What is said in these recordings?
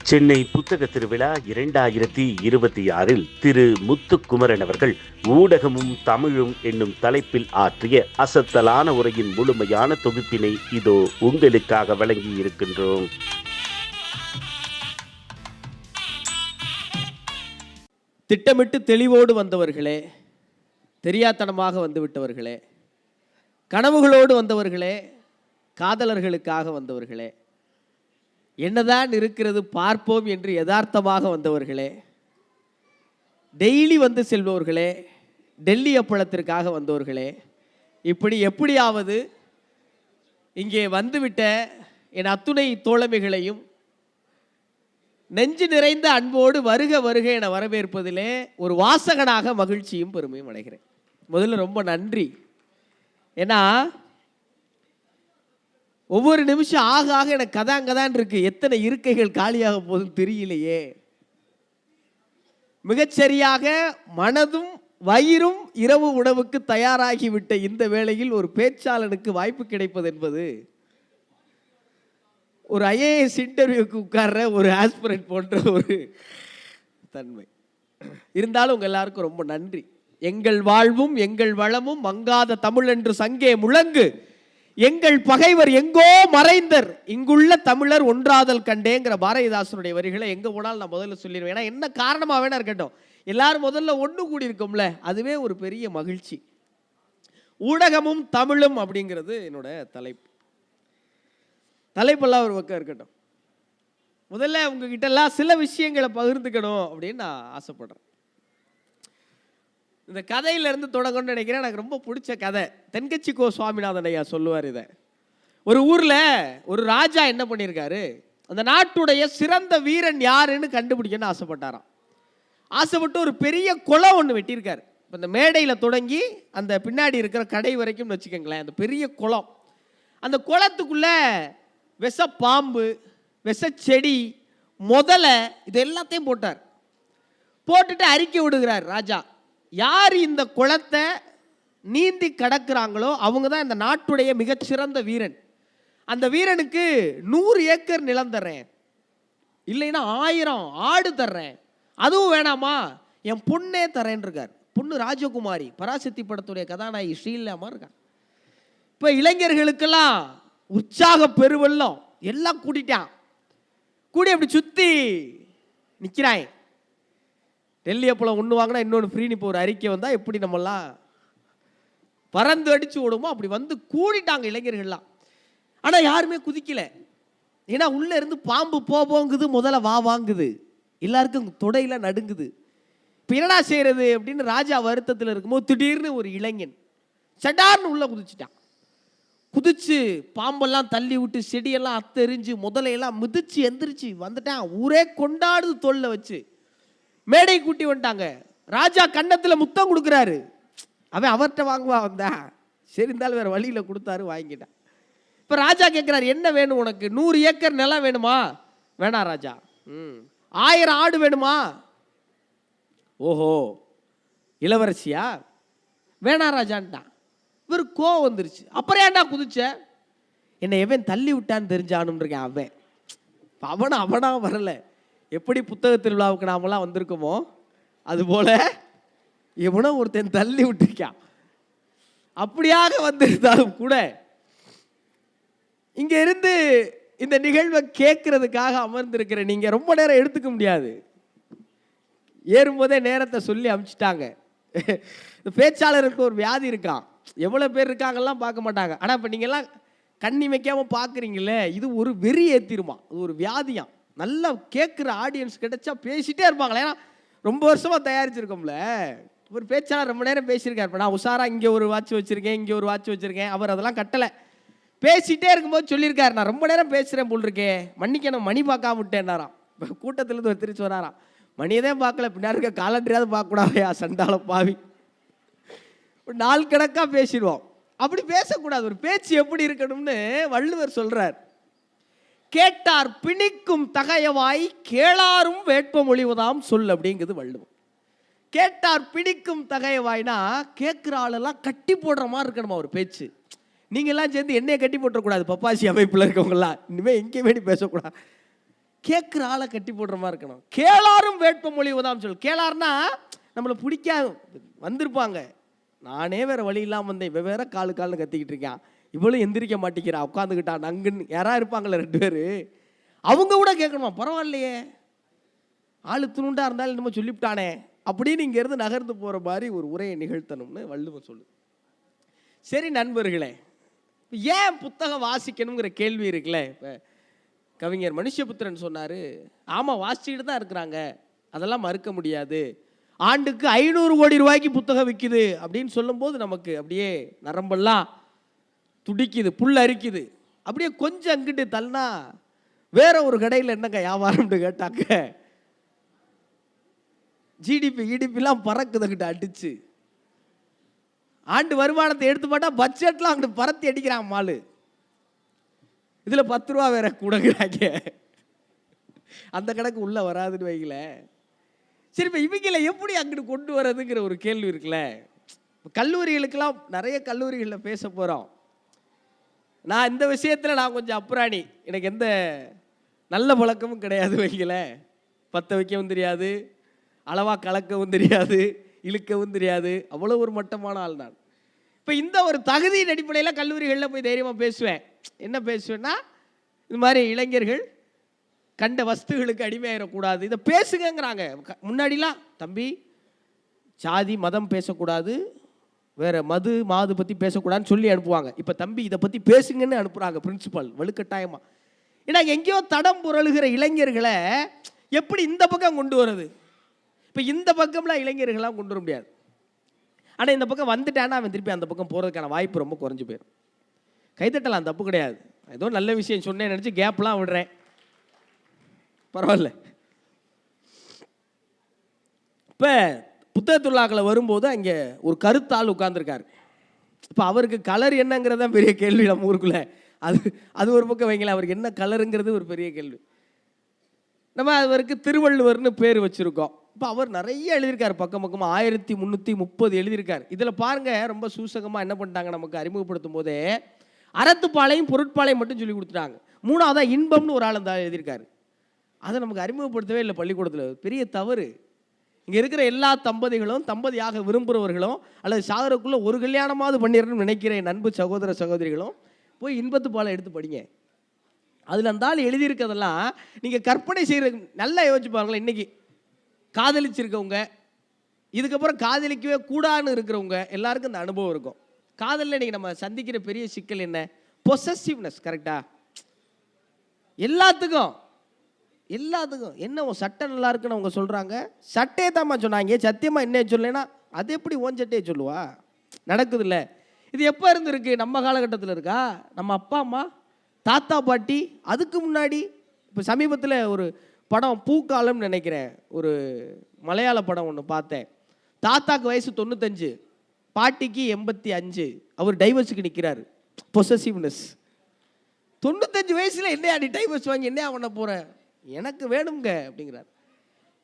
சென்னை புத்தக திருவிழா 2026 திரு முத்துக்குமரன் அவர்கள் ஊடகமும் தமிழும் என்னும் தலைப்பில் ஆற்றிய அசத்தலான உரையின் முழுமையான தொகுப்பினை இதோ உங்களுக்காக வழங்கி இருக்கின்றோம். திட்டமிட்டு தெளிவோடு வந்தவர்களே, தெரியாத்தனமாக வந்துவிட்டவர்களே, கனவுகளோடு வந்தவர்களே, காதலர்களுக்காக வந்தவர்களே, என்னதான் இருக்கிறது பார்ப்போம் என்று யதார்த்தமாக வந்தவர்களே, டெய்லி வந்து செல்பவர்களே, டெல்லி அப்பளத்திற்காக வந்தவர்களே, இப்படி எப்படியாவது இங்கே வந்துவிட்ட என் அத்துணை தோழமைகளையும் நெஞ்சு நிறைந்த அன்போடு வருக வருக என வரவேற்பதிலே ஒரு வாசகனாக மகிழ்ச்சியும் பெருமையும் அடைகிறேன். முதல்ல ரொம்ப நன்றி. ஏன்னா ஒவ்வொரு நிமிஷம் ஆக ஆக எனக்கு கதாங்கதான் இருக்கு. எத்தனை இருக்கைகள் காலியாக போதும் தெரியலையே. மிகச்சரியாக மனதும் வயிறும் இரவு உணவுக்கு தயாராகிவிட்ட இந்த வேளையில் ஒரு பேச்சாளனுக்கு வாய்ப்பு கிடைப்பது என்பது ஒரு ஐஏஎஸ் இன்டர்வியூக்கு உட்கார்ற ஒரு ஆஸ்பிரண்ட் போன்ற ஒரு தன்மை. இருந்தாலும் உங்க எல்லாருக்கும் ரொம்ப நன்றி. எங்கள் வாழ்வும் எங்கள் வளமும் மங்காத தமிழ் என்று சங்கே முழங்கு, எங்கள் பகைவர் எங்கோ மறைந்தர், இங்குள்ள தமிழர் ஒன்றாதல் கண்டேங்கிற பாரதிதாசனுடைய வரிகளை எங்க போனாலும் நான் முதல்ல சொல்லிடுவேன். ஏன்னா என்ன காரணமாக வேணா இருக்கட்டும், எல்லாரும் முதல்ல ஒன்று கூடி இருக்கோம்ல, அதுவே ஒரு பெரிய மகிழ்ச்சி. ஊடகமும் தமிழும் அப்படிங்கிறது என்னோட தலைப்பெல்லாம் ஒரு பக்கம் இருக்கட்டும். முதல்ல உங்ககிட்ட எல்லாம் சில விஷயங்களை பகிர்ந்துக்கணும் அப்படின்னு நான் ஆசைப்படுறேன். இந்த கதையிலேருந்து தொடங்கணும்னு நினைக்கிறேன். எனக்கு ரொம்ப பிடிச்ச கதை. தென்கட்சி கோ சுவாமிநாதன் ஐயா சொல்லுவார் இதை. ஒரு ஊரில் ஒரு ராஜா என்ன பண்ணியிருக்காரு, அந்த நாட்டுடைய சிறந்த வீரன் யாருன்னு கண்டுபிடிக்கணும்னு ஆசைப்பட்டாராம். ஆசைப்பட்டு ஒரு பெரிய குளம் ஒன்று வெட்டியிருக்காரு. இப்போ இந்த மேடையில் தொடங்கி அந்த பின்னாடி இருக்கிற கடை வரைக்கும் வச்சுக்கோங்களேன், அந்த பெரிய குளம். அந்த குளத்துக்குள்ள விஷ பாம்பு, விஷச்செடி, முதலை, இது எல்லாத்தையும் போட்டார். போட்டுட்டு அறிக்கை விடுகிறார் ராஜா. யார் இந்த குளத்தை நீந்தி கடக்கிறாங்களோ அவங்க தான் இந்த நாட்டுடைய மிகச்சிறந்த வீரன். அந்த வீரனுக்கு 100 ஏக்கர் நிலம் தர்றேன், இல்லைன்னா 1000 ஆடு தர்றேன், அதுவும் வேணாமா என் பொண்ணே தரேன் இருக்கார். பொண்ணு ராஜகுமாரி, பராசக்தி படத்துடைய கதாநாயகி ஸ்ரீலாமா இருக்கார். இப்போ இளைஞர்களுக்கெல்லாம் உற்சாக பெருவெல்லம், எல்லாம் கூட்டிட்டான். கூடி அப்படி சுற்றி நிற்கிறாய். டெல்லி அப்பளம் ஒன்று வாங்கினா இன்னொன்று ஃப்ரீன்னு இப்போ ஒரு அறிக்கை வந்தால் எப்படி நம்மெல்லாம் பறந்து அடித்து ஓடுமோ அப்படி வந்து கூடிட்டாங்க இளைஞர்கள்லாம். ஆனால் யாருமே குதிக்கலை. ஏன்னா உள்ளே இருந்து பாம்பு போங்குது, முதல்ல வாங்குது, எல்லாருக்கும் தொடையில் நடுங்குது. இப்போ என்னடா செய்கிறது அப்படின்னு ராஜா வருத்தத்தில் இருக்கும்போது திடீர்னு ஒரு இளைஞன் சடார்னு உள்ளே குதிச்சிட்டான். குதிச்சு பாம்பெல்லாம் தள்ளி விட்டு செடியெல்லாம் அத்தெறிஞ்சு முதலையெல்லாம் மிதிச்சு எந்திரிச்சு வந்துட்டான். ஊரே கொண்டாடுது. தோல்ல வச்சு மேடை கூட்டி வந்துட்டாங்க. ராஜா கன்னத்தில் முத்தம் கொடுக்குறாரு. அவன் அவர்கிட்ட வாங்குவா வந்தான், சரி இருந்தாலும் வேற வழியில் கொடுத்தாரு, வாங்கிட்டான். இப்போ ராஜா கேட்குறாரு, என்ன வேணும் உனக்கு? 100 ஏக்கர் நிலம் வேணுமா? வேணாம் ராஜா. 1000 ஆடு வேணுமா? ஓஹோ இளவரசியா? வேணாம் ராஜான்ட்டான். இவர் கோவம் வந்துருச்சு. அப்புறம் ஏன்டா குதிச்ச? என்னை எவன் தள்ளி விட்டான்னு தெரிஞ்சானுன்னு இருக்கேன். அவனா வரல. எப்படி புத்தக திருவிழாவுக்கு நாமெல்லாம் வந்திருக்கோமோ அதுபோல எவனோ ஒருத்தன் தள்ளி விட்டுருக்கான். அப்படியாக வந்திருந்தாலும் கூட இங்க இருந்து இந்த நிகழ்வை கேட்கறதுக்காக அமர்ந்திருக்கிற நீங்க ரொம்ப நேரம் எடுத்துக்க முடியாது. ஏறும்போதே நேரத்தை சொல்லி அனுப்பிச்சிட்டாங்க. பேச்சாளருக்கு ஒரு வியாதி இருக்கான். எவ்வளோ பேர் இருக்காங்கலாம் பார்க்க மாட்டாங்க. ஆனால் இப்போ நீங்கள்லாம் கண்ணி வைக்காமல் பார்க்குறீங்களே, இது ஒரு வெறி ஏற்றிருமா, அது ஒரு வியாதியாம். நல்லா கேட்குற ஆடியன்ஸ் கிடைச்சா பேசிகிட்டே இருப்பாங்களே. ஏன்னா ரொம்ப வருஷமாக தயாரிச்சிருக்கோம்ல. ஒரு பேச்சாளர் ரொம்ப நேரம் பேசியிருக்காரு. இப்போ நான் உஷாராக இங்கே ஒரு வாட்ச் வச்சுருக்கேன், இங்கே ஒரு வாட்ச் வச்சுருக்கேன். அவர் அதெல்லாம் கட்டலை. பேசிகிட்டே இருக்கும்போது சொல்லியிருக்காரு, நான் ரொம்ப நேரம் பேசுகிறேன் போல் இருக்கேன், மன்னிக்கணும், மணி பார்க்காம விட்டேன்னாராம். இப்போ கூட்டத்திலேருந்து ஒரு திருச்சி வராராம், மணியதே பார்க்கல, பின்னாடி இருக்க காலண்டரையாவது பார்க்கக்கூடாதையா சண்டால பாவி. ஒரு நாள் கணக்காக பேசிடுவோம். அப்படி பேசக்கூடாது. ஒரு பேச்சு எப்படி இருக்கணும்னு வள்ளுவர் சொல்றார். கேட்டார் பிணிக்கும் தகையவாய் கேளாரும் வேட்ப மொழிவதாம் சொல் அப்படிங்கிறது வள்ளுவர். கேட்டார் பிணிக்கும் தகையவாய்னா கேட்குற ஆளெல்லாம் கட்டி போடுற மாதிரி இருக்கணுமா ஒரு பேச்சு. நீங்கள்லாம் சேர்ந்து என்னையை கட்டி போட்டுறக்கூடாது. பப்பாசி அமைப்பில் இருக்கவங்கலாம் இனிமேல் எங்கேயுமே பேசக்கூடாது. கேட்குற ஆளை கட்டி போடுற மாதிரி இருக்கணும். கேளாரும் வேட்பமொழி உதாம் சொல். கேளார்னா நம்மளை பிடிக்காது வந்திருப்பாங்க, நானே வேற வழி இல்லாமல் வந்தேன், இவ வேற காலுன்னு கத்திக்கிட்டு இருக்கான், இவளும் எந்திரிக்க மாட்டேங்கிறா, உட்காந்துக்கிட்டான் நங்குன்னு யாராவது இருப்பாங்களே 2 பேர், அவங்க கூட கேட்கணுமா, பரவாயில்லையே ஆளு துணுண்டா இருந்தாலும் நம்ம சொல்லிவிட்டானே அப்படின்னு இங்கேருந்து நகர்ந்து போகிற மாதிரி ஒரு உரையை நிகழ்த்தணும்னு வள்ளுவன் சொல்லு. சரி நண்பர்களே, ஏன் புத்தகம் வாசிக்கணுங்கிற கேள்வி இருக்குல்ல. இப்போ கவிஞர் மனுஷபுத்திரன் சொன்னார், ஆமாம் வாசிச்சுக்கிட்டு தான் இருக்கிறாங்க, அதெல்லாம் மறுக்க முடியாது, ஆண்டுக்கு 500 கோடி ரூபாய்க்கு புத்தகம் விற்கிது அப்படின்னு சொல்லும்போது நமக்கு அப்படியே நரம்பெல்லாம் துடிக்குது, புல் அரிக்குது. அப்படியே கொஞ்சம் அங்கிட்டு தள்ளினா வேற ஒரு கடையில் என்னங்க வியாபாரம்னு கேட்டாக்க ஜிடிபிலாம் பறக்குதுகிட்ட அடிச்சு, ஆண்டு வருமானத்தை எடுத்து போட்டா பட்ஜெட்லாம் அங்கிட்டு பறத்தி அடிக்கிறான் மாலு. இதுல 10 ரூபா வேற கூடங்கிறாங்க, அந்த கணக்கு உள்ள வராதுன்னு வைக்கல. சரி, இப்போ இவங்களை எப்படி அங்கிட்டு கொண்டு வர்றதுங்கிற ஒரு கேள்வி இருக்குல்ல. கல்லூரிகளுக்கெல்லாம் நிறைய கல்லூரிகளில் பேச போகிறோம். நான் இந்த விஷயத்தில் நான் கொஞ்சம் அப்புறாணி, எனக்கு எந்த நல்ல பழக்கமும் கிடையாது வைக்கல. பற்ற வைக்கவும் தெரியாது, அளவாக கலக்கவும் தெரியாது, இழுக்கவும் தெரியாது, அவ்வளோ ஒரு மட்டமான ஆள் நான். இப்போ இந்த ஒரு தகுதியின் அடிப்படையில் கல்லூரிகளில் போய் தைரியமாக பேசுவேன். என்ன பேசுவேன்னா, இது மாதிரி இளைஞர்கள் கண்ட வஸ்துகளுக்கு அடிமையாயிடக்கூடாது, இதை பேசுங்கிறாங்க. முன்னாடிலாம் தம்பி சாதி மதம் பேசக்கூடாது, வேற மாது பற்றி பேசக்கூடாதுன்னு சொல்லி அனுப்புவாங்க. இப்போ தம்பி இதை பற்றி பேசுங்கன்னு அனுப்புகிறாங்க பிரின்சிபல் வலுக்கட்டாயமாக. ஏன்னா எங்கேயோ தடம் புரளுகிற இளைஞர்களை எப்படி இந்த பக்கம் கொண்டு வர்றது? இப்போ இந்த பக்கம்லாம் இளைஞர்கள்லாம் கொண்டு வர முடியாது. ஆனால் இந்த பக்கம் வந்துட்டான்னா அவன் திருப்பி அந்த பக்கம் போகிறதுக்கான வாய்ப்பு ரொம்ப குறைஞ்சி போயிடும். கைத்தட்டலாம், தப்பு கிடையாது, ஏதோ நல்ல விஷயம் சொன்னேன்னு நினச்சி கேப்லாம் விடுறேன், பரவாயில்ல. இப்போ புத்தகத்துள்ளாக்களை வரும்போது அங்கே ஒரு கருத்தாள் உட்கார்ந்துருக்காரு. இப்போ அவருக்கு கலர் என்னங்கிறத பெரிய கேள்வி நம்ம ஊருக்குள்ள. அது ஒரு பக்கம் வைங்களேன், அவருக்கு என்ன கலருங்கிறது ஒரு பெரிய கேள்வி. நம்ம அவருக்கு திருவள்ளுவர்னு பேர் வச்சுருக்கோம். இப்போ அவர் நிறைய எழுதியிருக்காரு, பக்கம் 1330 எழுதியிருக்காரு. இதில் பாருங்கள், ரொம்ப சூசகமாக என்ன பண்ணிட்டாங்க, நமக்கு அறிமுகப்படுத்தும் போதே அறத்துப்பாளையும் பொருட்பாளையும் மட்டும் சொல்லி கொடுத்துட்டாங்க. 3ஆவதாக இன்பம்னு ஒரு ஆள் அந்த எழுதியிருக்காரு. அதை நமக்கு அறிமுகப்படுத்தவே இல்லை பள்ளிக்கூடத்தில். பெரிய தவறு. இங்கே இருக்கிற எல்லா தம்பதிகளும், தம்பதியாக விரும்புகிறவர்களும் அல்லது சாகரக்குள்ளே ஒரு கல்யாணமாவது பண்ணிடணும்னு நினைக்கிற நண்பு சகோதர சகோதரிகளும் போய் இன்பத்துப்பாலை எடுத்து படிங்க. அதில் அந்த ஆள் எழுதியிருக்கிறதெல்லாம் நீங்கள் கற்பனை செய்கிற நல்லா யோசிச்சு பாருங்களேன். இன்றைக்கி காதலிச்சிருக்கவங்க, இதுக்கப்புறம் காதலிக்கவே கூடாதுன்னு இருக்கிறவங்க எல்லாருக்கும் இந்த அனுபவம் இருக்கும். காதலில் இன்றைக்கி நம்ம சந்திக்கிற பெரிய சிக்கல் என்ன? பொசசிவ்னஸ். கரெக்டா? எல்லாத்துக்கும் என்ன உன் சட்டை நல்லா இருக்குன்னு அவங்க சொல்கிறாங்க, சட்டையை தான்மா சொன்னாங்க, சத்தியமாக என்ன சொல்லலைன்னா அது எப்படி ஓன் சட்டையை சொல்லுவா? நடக்குது இல்லை? இது எப்போ இருந்துருக்கு? நம்ம காலகட்டத்தில் இருக்கா? நம்ம அப்பா அம்மா தாத்தா பாட்டி அதுக்கு முன்னாடி. இப்போ சமீபத்தில் ஒரு படம் பூக்காலம்னு நினைக்கிறேன், ஒரு மலையாள படம் ஒன்று பார்த்தேன். தாத்தாக்கு வயசு 95, பாட்டிக்கு 85, அவர் டைவர்ஸுக்கு நிற்கிறார். பொசசிவ்னஸ். 95 வயசில் என்ன நீ டைவர்ஸ் வாங்கி என்ன பண்ண போகிற? எனக்கு வேணுங்க அப்படிங்கிறார்.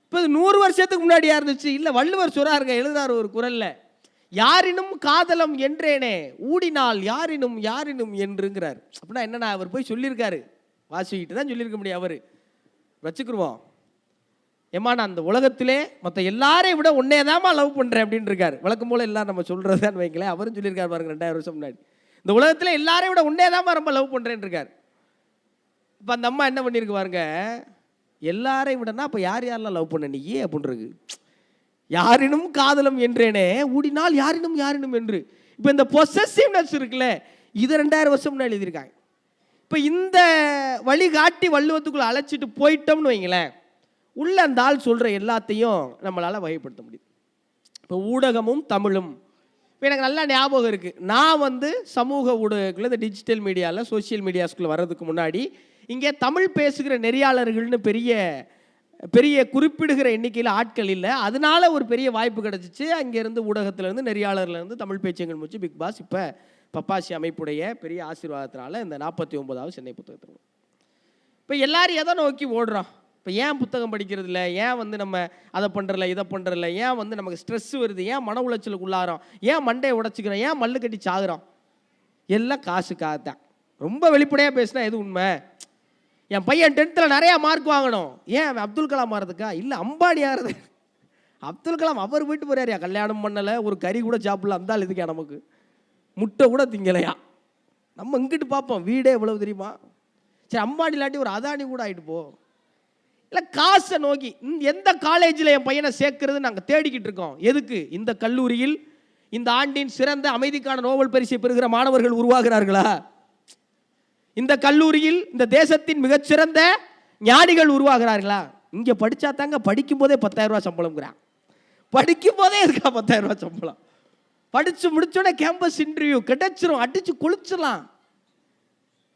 இப்போ 100 வருஷத்துக்கு முன்னாடியா இருந்துச்சு? இல்லை, வள்ளுவர் சொல்றாருங்க, எழுதுறாரு ஒரு குறள்ல, யாரினும் காதலம் என்றேனே ஊடினால் யாரினும் என்றுங்கிறார். அப்படின்னா என்னன்னா, அவர் போய் சொல்லியிருக்காரு, வாசிக்கிட்டு தான் சொல்லியிருக்க முடியும். அவர் வச்சுக்கிருவோம், ஏமா நான் அந்த உலகத்திலே மற்ற எல்லாரையும் விட உன்னே தான்மா லவ் பண்ணுறேன் அப்படின்னு இருக்காரு. வழக்கம் போல எல்லாரும் நம்ம சொல்கிறதான்னு வைங்களேன். அவரும் சொல்லியிருக்காரு பாருங்க 2000 வருஷம் முன்னாடி, இந்த உலகத்தில் எல்லாரையும் விட உன்னே தான்மா ரொம்ப லவ் பண்ணுறேன்னு இருக்கார். இப்போ அந்த அம்மா என்ன பண்ணியிருக்கு பாருங்க, எல்லாரையும் விடனா அப்போ யாரெல்லாம் லவ் பண்ண நீ அப்படின்னு இருக்கு. யாரினும் காதலம் என்றேனே ஊடினால் யாரினும் என்று. இப்போ இந்த பொசசிவ்னஸ் இருக்குல்ல, இது 2000 வருஷம் முன்னாடி எழுதியிருக்காங்க. இப்போ இந்த வழிகாட்டி வள்ளுவத்துக்குள்ள அழைச்சிட்டு போயிட்டோம்னு வைங்களேன், உள்ள அந்த ஆள் சொல்கிற எல்லாத்தையும் நம்மளால் வகைப்படுத்த முடியும். இப்போ ஊடகமும் தமிழும் இப்போ எனக்கு நல்லா ஞாபகம் இருக்குது. நான் சமூக ஊடகத்தில் இந்த டிஜிட்டல் மீடியாவில் சோசியல் மீடியாஸ்குள்ளே வர்றதுக்கு முன்னாடி இங்கே தமிழ் பேசுகிற நெறியாளர்கள்னு பெரிய குறிப்பிடுகிற எண்ணிக்கையில் ஆட்கள் இல்லை. அதனால ஒரு பெரிய வாய்ப்பு கிடச்சிச்சு. அங்கேருந்து ஊடகத்திலேருந்து நெறியாளர்லேருந்து தமிழ் பேச்சங்கள் முடிச்சு பிக் பாஸ், இப்போ பப்பாசி அமைப்புடைய பெரிய ஆசீர்வாதத்தினால இந்த 49வது சென்னை புத்தகத்தில். இப்போ எல்லாரும் எதை நோக்கி ஓடுறோம்? இப்போ ஏன் புத்தகம் படிக்கிறது இல்லை? ஏன் நம்ம அதை பண்ணுறல இதை பண்ணுறல? ஏன் நமக்கு ஸ்ட்ரெஸ் வருது? ஏன் மன உளைச்சலுக்கு உள்ளாரோம்? ஏன் மண்டையை உடச்சிக்கிறோம்? ஏன் மல்லு கட்டி சாகுறோம்? எல்லாம் காசுக்காகத்தான். ரொம்ப வெளிப்படையாக பேசினா எது உண்மை? என் பையன் 10th நிறையா மார்க் வாங்கணும். ஏன் அவன் அப்துல் கலாம் ஆகிறதுக்கா? இல்லை, அம்பானி ஆகிறது. அப்துல் கலாம் அவர் வீட்டு போறாரியா, கல்யாணம் பண்ணலை, ஒரு கறி கூட சாப்பிடல, அந்த ஆள் இதுக்கா நமக்கு முட்டை கூட திங்கலையா? நம்ம இங்கிட்டு பார்ப்போம் வீடே எவ்வளவு தெரியுமா? சரி, அம்பானி இல்லாட்டி ஒரு அதானி கூட ஆகிட்டு போ. இல்லை, காசை நோக்கி எந்த காலேஜில் என் பையனை சேர்க்கறது நாங்கள் தேடிக்கிட்டு இருக்கோம். எதுக்கு? இந்த கல்லூரியில் இந்த ஆண்டின் சிறந்த அமைதிக்கான நோபல் பரிசை பெறுகிற மாணவர்கள் உருவாகிறார்களா? இந்த கல்லூரியில் இந்த தேசத்தின் மிகச்சிறந்த ஞானிகள் உருவாகிறார்களா? இங்கே படித்தா தாங்க, படிக்கும் போதே 10,000 ரூபா சம்பளம்ங்கிறான். படிக்கும் போதே இருக்கா 10,000 ரூபா சம்பளம். படித்து முடிச்சோடனே கேம்பஸ் இன்டர்வியூ கிடைச்சிரும், அடித்து குளிச்சிடலாம்.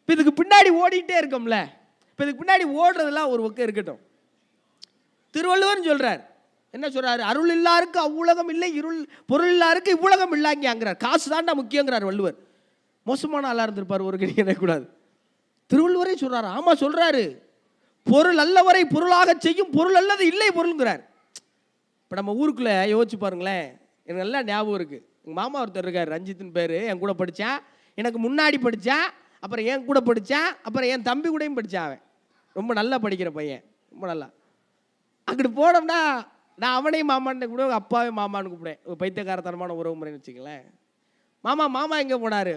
இப்போ இதுக்கு பின்னாடி ஓடிட்டே இருக்கோம்ல. இப்போ இதுக்கு பின்னாடி ஓடுறதெல்லாம் ஒரு பக்கம் இருக்கட்டும். திருவள்ளுவர் சொல்றார், என்ன சொல்றாரு? அருள் இல்லாருக்கு அவ்வுலகம் இல்லை, இருள் பொருள் இல்லாருக்கு இவ்வுலகம் இல்லாங்கிறார். காசு தாண்டா முக்கியங்கிறார் வள்ளுவர். மோசமான ஆளாக இருந்திருப்பார் ஒரு கணி கூடாது. திருவள்ளுவரே சொல்றாரு. ஆமா சொல்றாரு, பொருள் அல்லவரை பொருளாக செய்யும் பொருள் அல்லது இல்லை பொருள்ங்கிறார். இப்போ நம்ம ஊருக்குள்ள யோசிச்சு பாருங்களேன், எனக்கு நல்லா ஞாபகம் இருக்கு. எங்கள் மாமா ஒருத்தர் இருக்கார், ரஞ்சித்தின் பேர். என் கூட படித்தான், எனக்கு முன்னாடி படித்தான், அப்புறம் என் கூட படித்தான், அப்புறம் என் தம்பி கூடயும் படித்தான். அவன் ரொம்ப நல்லா படிக்கிற பையன், ரொம்ப நல்லா. அங்கிட்டு போனோம்னா நான் அவனையும் மாமான்னு கூட, அப்பாவையும் மாமான்னு கூப்பிடுவேன். ஒரு பைத்தியக்காரத்தனமான உறவு முறைன்னு வச்சுங்களேன். மாமா மாமா எங்கே போனார்?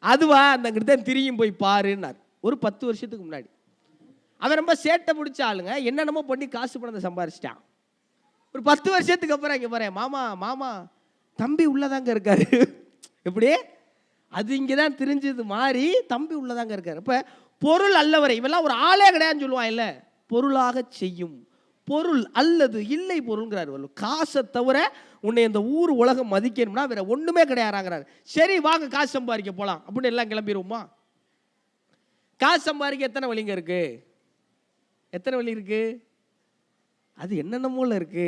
அதுவா, அந்த அங்கிட்டு தான் திரியும் போய் பாருன்னார். ஒரு 10 வருஷத்துக்கு முன்னாடி. அவன் ரொம்ப சேட்டை பிடிச்ச ஆளுங்க, என்னென்னமோ பண்ணி காசு பணத்தை சம்பாரிச்சிட்டான். ஒரு 10 வருஷத்துக்கு அப்புறம் இங்கே பாரு, மாமா மாமா தம்பி உள்ளதாங்க இருக்காரு. எப்படி? அது இங்கே தான் தெரிஞ்சது மாறி தம்பி உள்ளதாங்க இருக்காரு. இப்போ பொருள் அல்லவரை, இவெல்லாம் ஒரு ஆளே கிடையாதுன்னு சொல்லுவான். இல்லை, பொருளாக செய்யும் பொருள் அல்லது இல்லை பொருள்ங்கிறார். காசை தவிர உன்னை இந்த ஊர் உலகம் மதிக்கணும்னா வேற ஒன்றுமே கிடையாதுங்கிறார். சரி வாங்க காசு சம்பாதிக்க போகலாம் அப்படின்னு எல்லாம் கிளம்பிடுவோமா? காசு சம்பாதிக்க எத்தனை வழிங்க இருக்கு? எத்தனை வழி இருக்கு? அது என்னென்னமோல இருக்கு,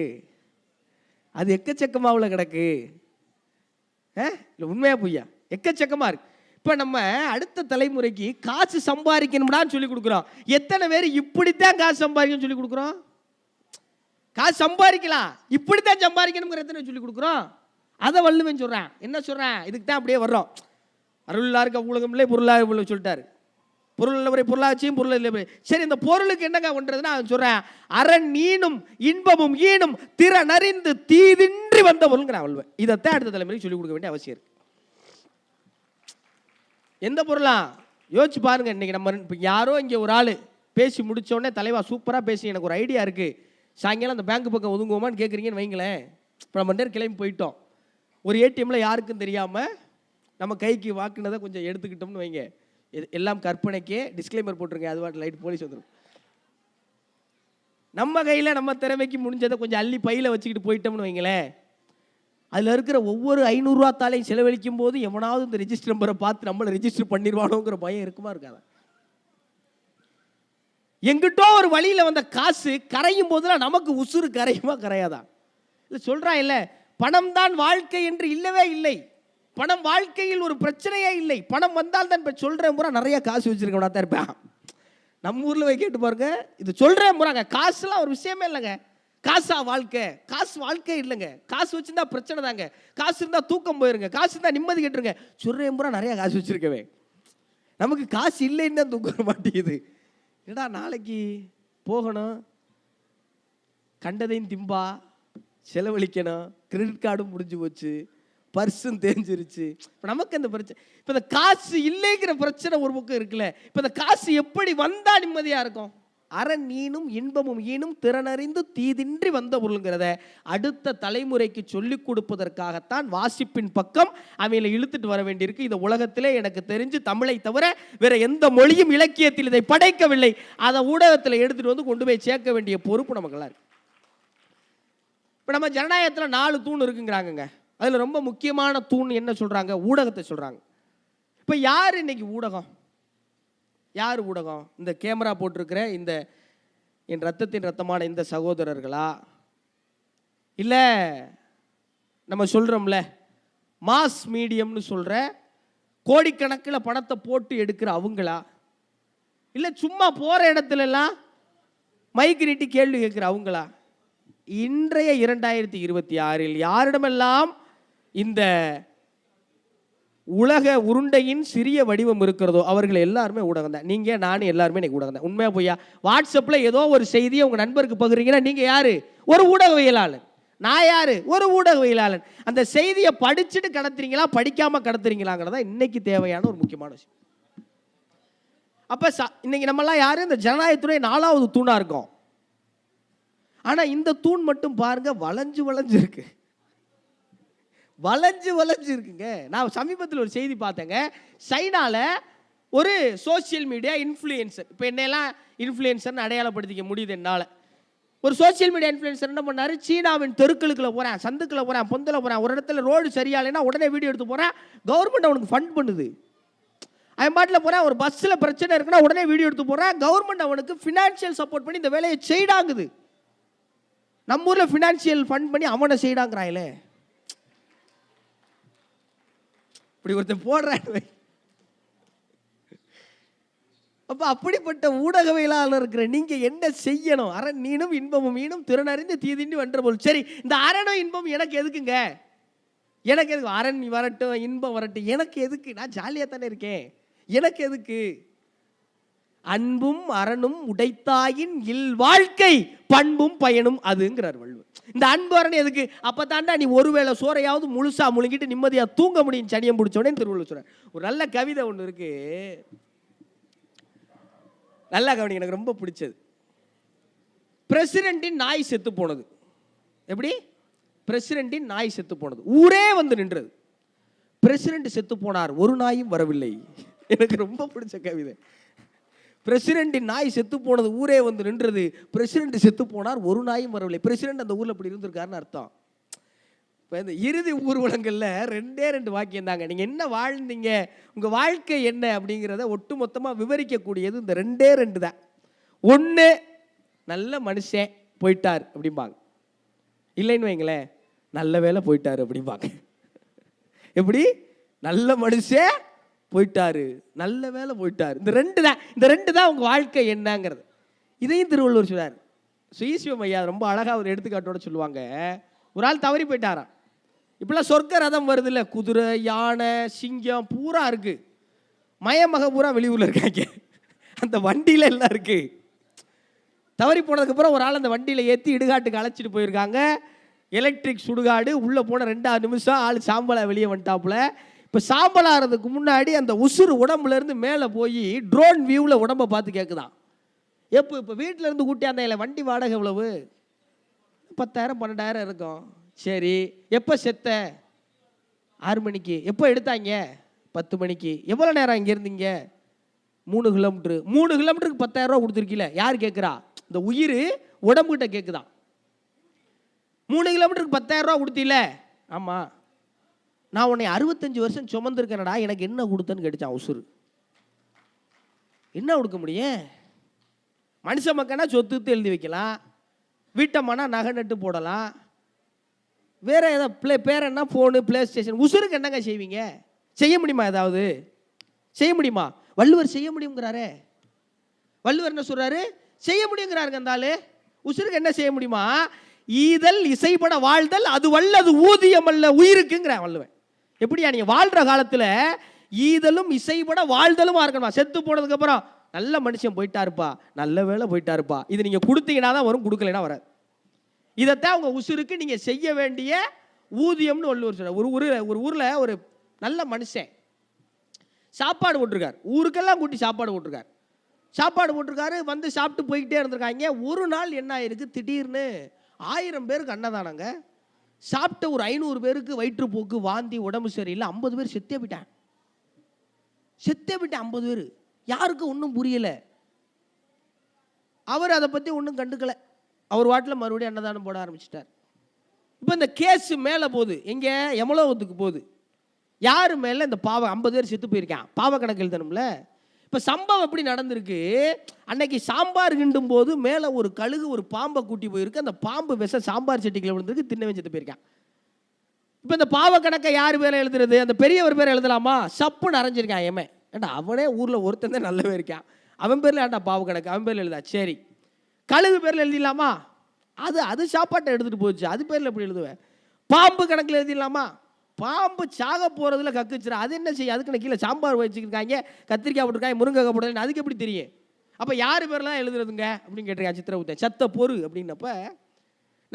அது எக்கச்சக்கமாவில் கிடக்கு. இல்லை உண்மையா பொய்யா? எக்கச்சக்கமா இருக்கு. இப்போ நம்ம அடுத்த தலைமுறைக்கு காசு சம்பாதிக்கணும்டான்னு சொல்லி கொடுக்குறோம். எத்தனை பேர் இப்படித்தான் காசு சம்பாதிக்கணும்னு சொல்லி கொடுக்குறோம்? காசு சம்பாதிக்கலாம், இப்படித்தான் சம்பாதிக்கணுங்கிற எத்தனை சொல்லி கொடுக்குறோம்? அதை வள்ளுவன் சொல்றேன். என்ன சொல்றேன்? இதுக்கு தான் அப்படியே வர்றோம். அருளாருக்கு அவ்வுலகம் இல்லை பொருளாக சொல்லிட்டாரு. பொருள் இல்லவரை பொருளாச்சியும் பொருள் இல்லை. சரி, இந்த பொருளுக்கு என்னங்க ஒன்றதுன்னா அவன் சொல்றேன், அரண் நீனும் இன்பமும் ஈனும் திறனறிந்து தீதின்றி வந்த பொருள்ங்கிறான் வள்ளுவன். இதைத்தான் அடுத்த தலைமுறைக்கு சொல்லிக் கொடுக்க வேண்டிய அவசியம் இருக்கு. எந்த பொருளா யோசிச்சு பாருங்க. இன்னைக்கு நம்ம யாரோ இங்கே ஒரு ஆள் பேசி முடிச்சோடனே, தலைவா சூப்பராக பேசி எனக்கு ஒரு ஐடியா இருக்கு, சாயங்காலம் அந்த பேங்க் பக்கம் ஒதுங்குவோமான்னு கேட்குறீங்கன்னு வைங்களேன். இப்போ நம்ம நேரம் கிளம்பி போயிட்டோம், ஒரு ஏடிஎம்ல யாருக்கும் தெரியாமல் நம்ம கைக்கு வாக்குனதை கொஞ்சம் எடுத்துக்கிட்டோம்னு வைங்க. எல்லாம் கற்பனைக்கே டிஸ்க்ளைமர் போட்டுருங்க, அது வாட்டு லைட் போலீஸ் வந்துடும். நம்ம கையில் நம்ம திறமைக்கு முடிஞ்சதை கொஞ்சம் அள்ளி பையில் வச்சுக்கிட்டு போயிட்டோம்னு வைங்களேன். அதில் இருக்கிற ஒவ்வொரு 500 ரூபா தாளையும் செலவழிக்கும் போது எவனாவது இந்த ரெஜிஸ்டர் நம்பரை பார்த்து நம்மளை ரெஜிஸ்டர் பண்ணிடுவானோங்கிற பயம் இருக்குமா இருக்காதா? எங்கிட்டோ ஒரு வழியில் வந்த காசு கரையும் போதுலாம் நமக்கு உசுறு கரையுமா கரையாதா? இல்லை சொல்கிறான், இல்லை பணம் தான் வாழ்க்கை என்று இல்லவே இல்லை. பணம் வாழ்க்கையில் ஒரு பிரச்சனையே இல்லை. பணம் வந்தால் தான். இப்போ சொல்கிறேன் பூரா நிறைய காசு வச்சுருக்கவனா தான் இருப்பேன். நம்ம ஊரில் போய் கேட்டு பாருங்க, இது சொல்கிறேன் பூராங்க, காசுலாம் ஒரு விஷயமே இல்லைங்க. காசா வாழ்க்கை? காசு வாழ்க்கை இல்லைங்க. காசு வச்சுருந்தா பிரச்சனை தாங்க. காசு இருந்தால் தூக்கம் போயிருங்க, காசு இருந்தால் நிம்மதி கேட்டுருங்க. சொல்கிறேன் பூரா நிறையா காசு வச்சுருக்கவே, நமக்கு காசு இல்லைன்னு தான் தூக்க மாட்டேங்குது. ஏடா நாளைக்கு போகணும், கண்டதையும் திம்பா, செலவழிக்கணும், கிரெடிட் கார்டும் முடிஞ்சு போச்சு, பர்ஸும் தேஞ்சிருச்சு. இப்போ நமக்கு அந்த பிரச்சனை. இப்போ இந்த காசு இல்லைங்கிற பிரச்சனை ஒரு பக்கம் இருக்குல்ல. இப்போ இந்த காசு எப்படி வந்தா நிம்மதியாக இருக்கும்? அரண் நீனும் இன்பமும் ஈனும் திறனறிந்து தீதின்றி வந்த பொருளுங்கிறத அடுத்த தலைமுறைக்கு சொல்லிக் கொடுப்பதற்காகத்தான் வாசிப்பின் பக்கம் அவங்களை இழுத்துட்டு வர வேண்டியிருக்கு. இந்த உலகத்திலே எனக்கு தெரிஞ்சு தமிழை தவிர வேற எந்த மொழியும் இலக்கியத்தில் இதை படைக்கவில்லை. அதை ஊடகத்தில் எடுத்துட்டு வந்து கொண்டு போய் சேர்க்க வேண்டிய பொறுப்பு நமக்கெல்லாம் இருக்கு. இப்போ நம்ம ஜனநாயகத்தில் 4 தூண் இருக்குங்கிறாங்க. அதில் ரொம்ப முக்கியமான தூண் என்ன சொல்கிறாங்க? ஊடகத்தை சொல்கிறாங்க. இப்போ யார் இன்னைக்கு ஊடகம்? யார் ஊடகம்? இந்த கேமரா போட்டிருக்கிற இந்த என் ரத்தத்தின் ரத்தமான இந்த சகோதரர்களா, இல்லை நம்ம சொல்கிறோம்ல மாஸ் மீடியம்னு சொல்கிற கோடிக்கணக்கில் பணத்தை போட்டு எடுக்கிற அவங்களா, இல்லை சும்மா போகிற இடத்துலலாம் மைக் நீட்டி கேள்வி கேட்குற அவங்களா? இன்றைய 2026 யாரிடமெல்லாம் இந்த உலக உருண்டையின் சிறிய வடிவம் இருக்கிறதோ அவர்கள் எல்லாருமே ஊடகம் தான். நீங்கள் நானும் எல்லாருமே இன்னைக்கு ஊடகம் தான். உண்மையாக போய்யா? வாட்ஸ்அப்பில் ஏதோ ஒரு செய்தியை உங்கள் நண்பருக்கு பகிர்றீங்கன்னா நீங்கள் யார்? ஒரு ஊடகவியலாளர். நான் யார்? ஒரு ஊடகவியலாளர். அந்த செய்தியை படிச்சுட்டு கடத்துறீங்களா படிக்காமல் கடத்துறீங்களாங்கிறதா இன்னைக்கு தேவையான ஒரு முக்கியமான விஷயம். அப்போ இன்னைக்கு நம்மலாம் யார்? இந்த ஜனநாயகத்துடைய 4வது தூணாக இருக்கோம். ஆனால் இந்த தூண் மட்டும் பாருங்க வளைஞ்சு வளைஞ்சு இருக்கு, வளைஞ்சு வளைஞ்சு இருக்குங்க. நான் சமீபத்தில் ஒரு செய்தி பார்த்தேங்க. சைனாவில் ஒரு சோசியல் மீடியா இன்ஃப்ளூயன்சர், இப்போ என்னெல்லாம் இன்ஃப்ளூயன்சர்னு அடையாளப்படுத்திக்க முடியுது என்னால். ஒரு சோசியல் மீடியா இன்ஃப்ளூயன்சர் என்ன பண்ணாரு? சீனாவின் தெருக்களுக்குள்ள போகிறேன், சந்துக்குள்ள போகிறேன், பொந்தில் போகிறேன், ஒரு இடத்துல ரோடு சரியாலைன்னா உடனே வீடியோ எடுத்து போகிறேன், கவர்மெண்ட் அவனுக்கு ஃபண்ட் பண்ணுது. அவன் பாட்டில் போகிறேன், ஒரு பஸ்ஸில் பிரச்சனை இருக்குன்னா உடனே வீடியோ எடுத்து போகிறேன், கவர்மெண்ட் அவனுக்கு ஃபினான்ஷியல் சப்போர்ட் பண்ணி இந்த வேலையை செய்டாங்குது. நம்ம ஊரில் ஃபினான்ஷியல் ஃபண்ட் பண்ணி அவனை செய்டாங்கிறாங்களே. இப்படி ஒருத்தன் போடுறான். அப்போ அப்படிப்பட்ட ஊடகவியலாளர் இருக்கிற நீங்கள் என்ன செய்யணும்? அரண் நீனும் இன்பமும் மீனும் திறனறிந்து தீதிண்டி வென்ற போல். சரி, இந்த அரணும் இன்பம் எனக்கு எதுக்குங்க? எனக்கு எதுக்கு? அரண் வரட்டும், இன்பம் வரட்டும், எனக்கு எதுக்கு? நான் ஜாலியாக தானே இருக்கேன், எனக்கு எதுக்கு? அன்பும் அரணும் உடைத்தாயின் இல் வாழ்க்கை பண்பும் பயனும் அதுங்கிறார் வள்ளுவர். இந்த அன்பு அரண் எதுக்கு? அப்போ தாண்டா நீ ஒருவேளை சோறையாவது முழுசா முழுங்கிட்டு நிம்மதியாக தூங்க முடியும் சனியம் பிடிச்சோடனே திருவள்ளுவர் சொல்றார். ஒரு நல்ல கவிதை ஒன்று இருக்கு, நல்லா கவனி, எனக்கு ரொம்ப பிடிச்சது. பிரசிடென்டின் நாய் செத்து போனது. எப்படி? பிரசிடென்டின் நாய் செத்து போனது, ஊரே வந்து நின்றது. பிரசிடென்ட் செத்து போனார், ஒரு நாயும் வரவில்லை. எனக்கு ரொம்ப பிடிச்ச கவிதை. பிரசிடென்டின் நாய் செத்து போனது, ஊரே வந்து நின்றது. பிரசிடென்ட் செத்து போனார், ஒரு நாயும் வரவில்லை. பிரசிடென்ட் அந்த ஊரில் அப்படி இருந்திருக்காருன்னு அர்த்தம். இப்போ இந்த இறுதி ஊர்வலங்களில் 2 வாக்கியம் தாங்க. நீங்கள் என்ன வாழ்ந்தீங்க, உங்கள் வாழ்க்கை என்ன அப்படிங்கிறத ஒட்டு மொத்தமாக விவரிக்கக்கூடியது இந்த 2 தான். ஒன்று, நல்ல மனுஷன் போயிட்டார் அப்படிம்பாங்க. இல்லைன்னு வைங்களேன், நல்ல வேலை போயிட்டார் அப்படிம்பாங்க. எப்படி? நல்ல மனுஷன் போயிட்டாரு, நல்ல வேலை போயிட்டாரு. இந்த ரெண்டு தான் உங்கள் வாழ்க்கை என்னங்கிறது. இதையும் திருவள்ளுவர் சொல்றார். சுயசிவம் ஐயா ரொம்ப அழகாக ஒரு எடுத்துக்காட்டோட சொல்லுவாங்க. ஒரு ஆள் தவறி போயிட்டாராம். இப்பெல்லாம் சொர்க்க ரதம் வருது இல்லை, குதிரை, யானை, சிங்கம் பூரா இருக்கு. மயமக பூரா வெளியூரில் இருக்காங்க, அந்த வண்டியில் எல்லாம் இருக்கு. தவறி போனதுக்கப்புறம் ஒரு ஆள் அந்த வண்டியில் ஏற்றி இடுகாட்டுக்கு அழைச்சிட்டு போயிருக்காங்க. எலக்ட்ரிக் சுடுகாடு. உள்ளே போன 2 நிமிஷம் ஆள் சாம்பலா வெளியே வந்துட்டாப்புல. இப்போ சாம்பலாகிறதுக்கு முன்னாடி அந்த உசுறு உடம்புலேருந்து மேலே போய் ட்ரோன் வியூவில் உடம்பை பார்த்து கேட்குதான். இப்போ வீட்டிலேருந்து கூட்டியாந்த இல்லை, வண்டி வாடகை எவ்வளவு? 10,000 12,000 இருக்கும். சரி, எப்போ செத்த? 6 மணிக்கு. எப்போ எடுத்தாங்க? 10 மணிக்கு. எவ்வளோ நேரம் இங்கே இருந்தீங்க? 3 கிலோமீட்டரு. 3 கிலோமீட்டருக்கு 10,000 ரூபா கொடுத்துருக்கீல. யார் கேட்குறா? இந்த உயிர் உடம்புகிட்ட கேட்குதான். 3 கிலோமீட்டருக்கு 10,000 ரூபா கொடுத்தீல? ஆமாம். நான் உன்னை 65 வருஷம் சுமந்துருக்கேனடா, எனக்கு என்ன கொடுத்தேன்னு கேட்டுச்சான் உசுறு. என்ன கொடுக்க முடியும்? மனுஷ மக்கனா சொத்து எழுதி வைக்கலாம், வீட்டம்மானா நகை நட்டு போடலாம், வேற ஏதாவது பேர் என்ன ஃபோனு, பிளே ஸ்டேஷன். உசுருக்கு என்னங்க செய்வீங்க? செய்ய முடியுமா? ஏதாவது செய்ய முடியுமா? வள்ளுவர் செய்ய முடியுங்கிறாரே. வள்ளுவர் என்ன சொல்றாரு? செய்ய முடியுங்கிறாருங்க. அந்த ஆளு உசுருக்கு என்ன செய்ய முடியுமா? ஈதல் இசைப்பட வாழ்தல் அது வல்லது ஊதியம் அல்ல உயிருக்குங்கிற வள்ளுவன். எப்படியா நீங்க வாழ்ற காலத்துல ஈதலும் இசைப்பட வாழ்தலுமா இருக்கணுமா? செத்து போனதுக்கு அப்புறம் நல்ல மனுஷன் போயிட்டாருப்பா, நல்ல வேலை போயிட்டாருப்பா, இது நீங்க கொடுத்தீங்கன்னா தான் வரும், கொடுக்கலைன்னா வராது. இதைத்தான் உங்க உசுருக்கு நீங்க செய்ய வேண்டிய ஊதியம்னு வள்ளுவர் சொல்ற. ஒரு ஊர்ல ஒரு நல்ல மனுஷன் சாப்பாடு போட்டிருக்காரு. ஊருக்கெல்லாம் கூட்டி சாப்பாடு போட்டிருக்காரு. சாப்பாடு போட்டிருக்காரு, வந்து சாப்பிட்டு போய்கிட்டே இருந்திருக்காங்க. ஒரு நாள் என்ன ஆயிருக்கு, திடீர்னு 1000 பேருக்கு அன்னதானங்க. சாப்பிட்ட ஒரு 500 பேருக்கு வயிற்றுப்போக்கு, வாந்தி, உடம்பு சரியில்லை. 50 பேர் செத்தே போயிட்டேன். 50 பேர். யாருக்கு ஒன்றும் புரியல. அவர் அதை பற்றி ஒன்றும் கண்டுக்கல. அவர் வாட்டில் மறுபடியும் அன்னதானம் போட ஆரம்பிச்சிட்டார். இப்போ இந்த கேஸ் மேலே போகுது, எங்கே? யமலோகத்துக்கு போகுது. யார் மேலே? இந்த 50 பேர் செத்து போயிருக்கான், பாவ கணக்கு எழுதணும்ல. இப்போ சம்பவம் எப்படி நடந்திருக்கு? அன்னைக்கு சாம்பார் கிண்டும் போது மேலே ஒரு கழுகு ஒரு பாம்பை கூட்டி போயிருக்கு. அந்த பாம்பு விஷ சாம்பார் சட்டிக்குள்ள விழுந்திருக்கு, தின்னவன் செத்து போயிருக்கான். இப்போ இந்த பாவ கணக்கை யார் பேரை எழுதுறது? அந்த பெரியவர் பேரை எழுதலாமா? சப்புன்னு அரைஞ்சிருக்கான் ஏமே. ஏண்டா அவனே ஊரில் ஒருத்தன் தான் நல்லவே இருக்கான், அவன் பேரில் ஏன்டா பாவ கணக்கு? அவன் பேரில் எழுதா? சரி, கழுகு பேரில் எழுதிடலாமா? அது சாப்பாட்டை எடுத்துகிட்டு போச்சு, அது பேரில் எப்படி எழுதுவேன்? பாம்பு கணக்கில் எழுதிடலாமா? பாம்பு சாக போகிறதுல கக்குச்சுரா, அது என்ன செய்யும்? அதுக்குன்னு கீழே சாம்பார் வச்சுருக்காங்க, கத்திரிக்காய் போட்டுருக்காங்க, முருங்கைக்காய் போட்டுருக்காங்க, அதுக்கு எப்படி தெரியும்? அப்போ யார் பேர்லாம் எழுதுறதுங்க அப்படின்னு கேட்டிருக்காங்க சித்திரகுப்தன். சத்த பொறு அப்படின்னப்ப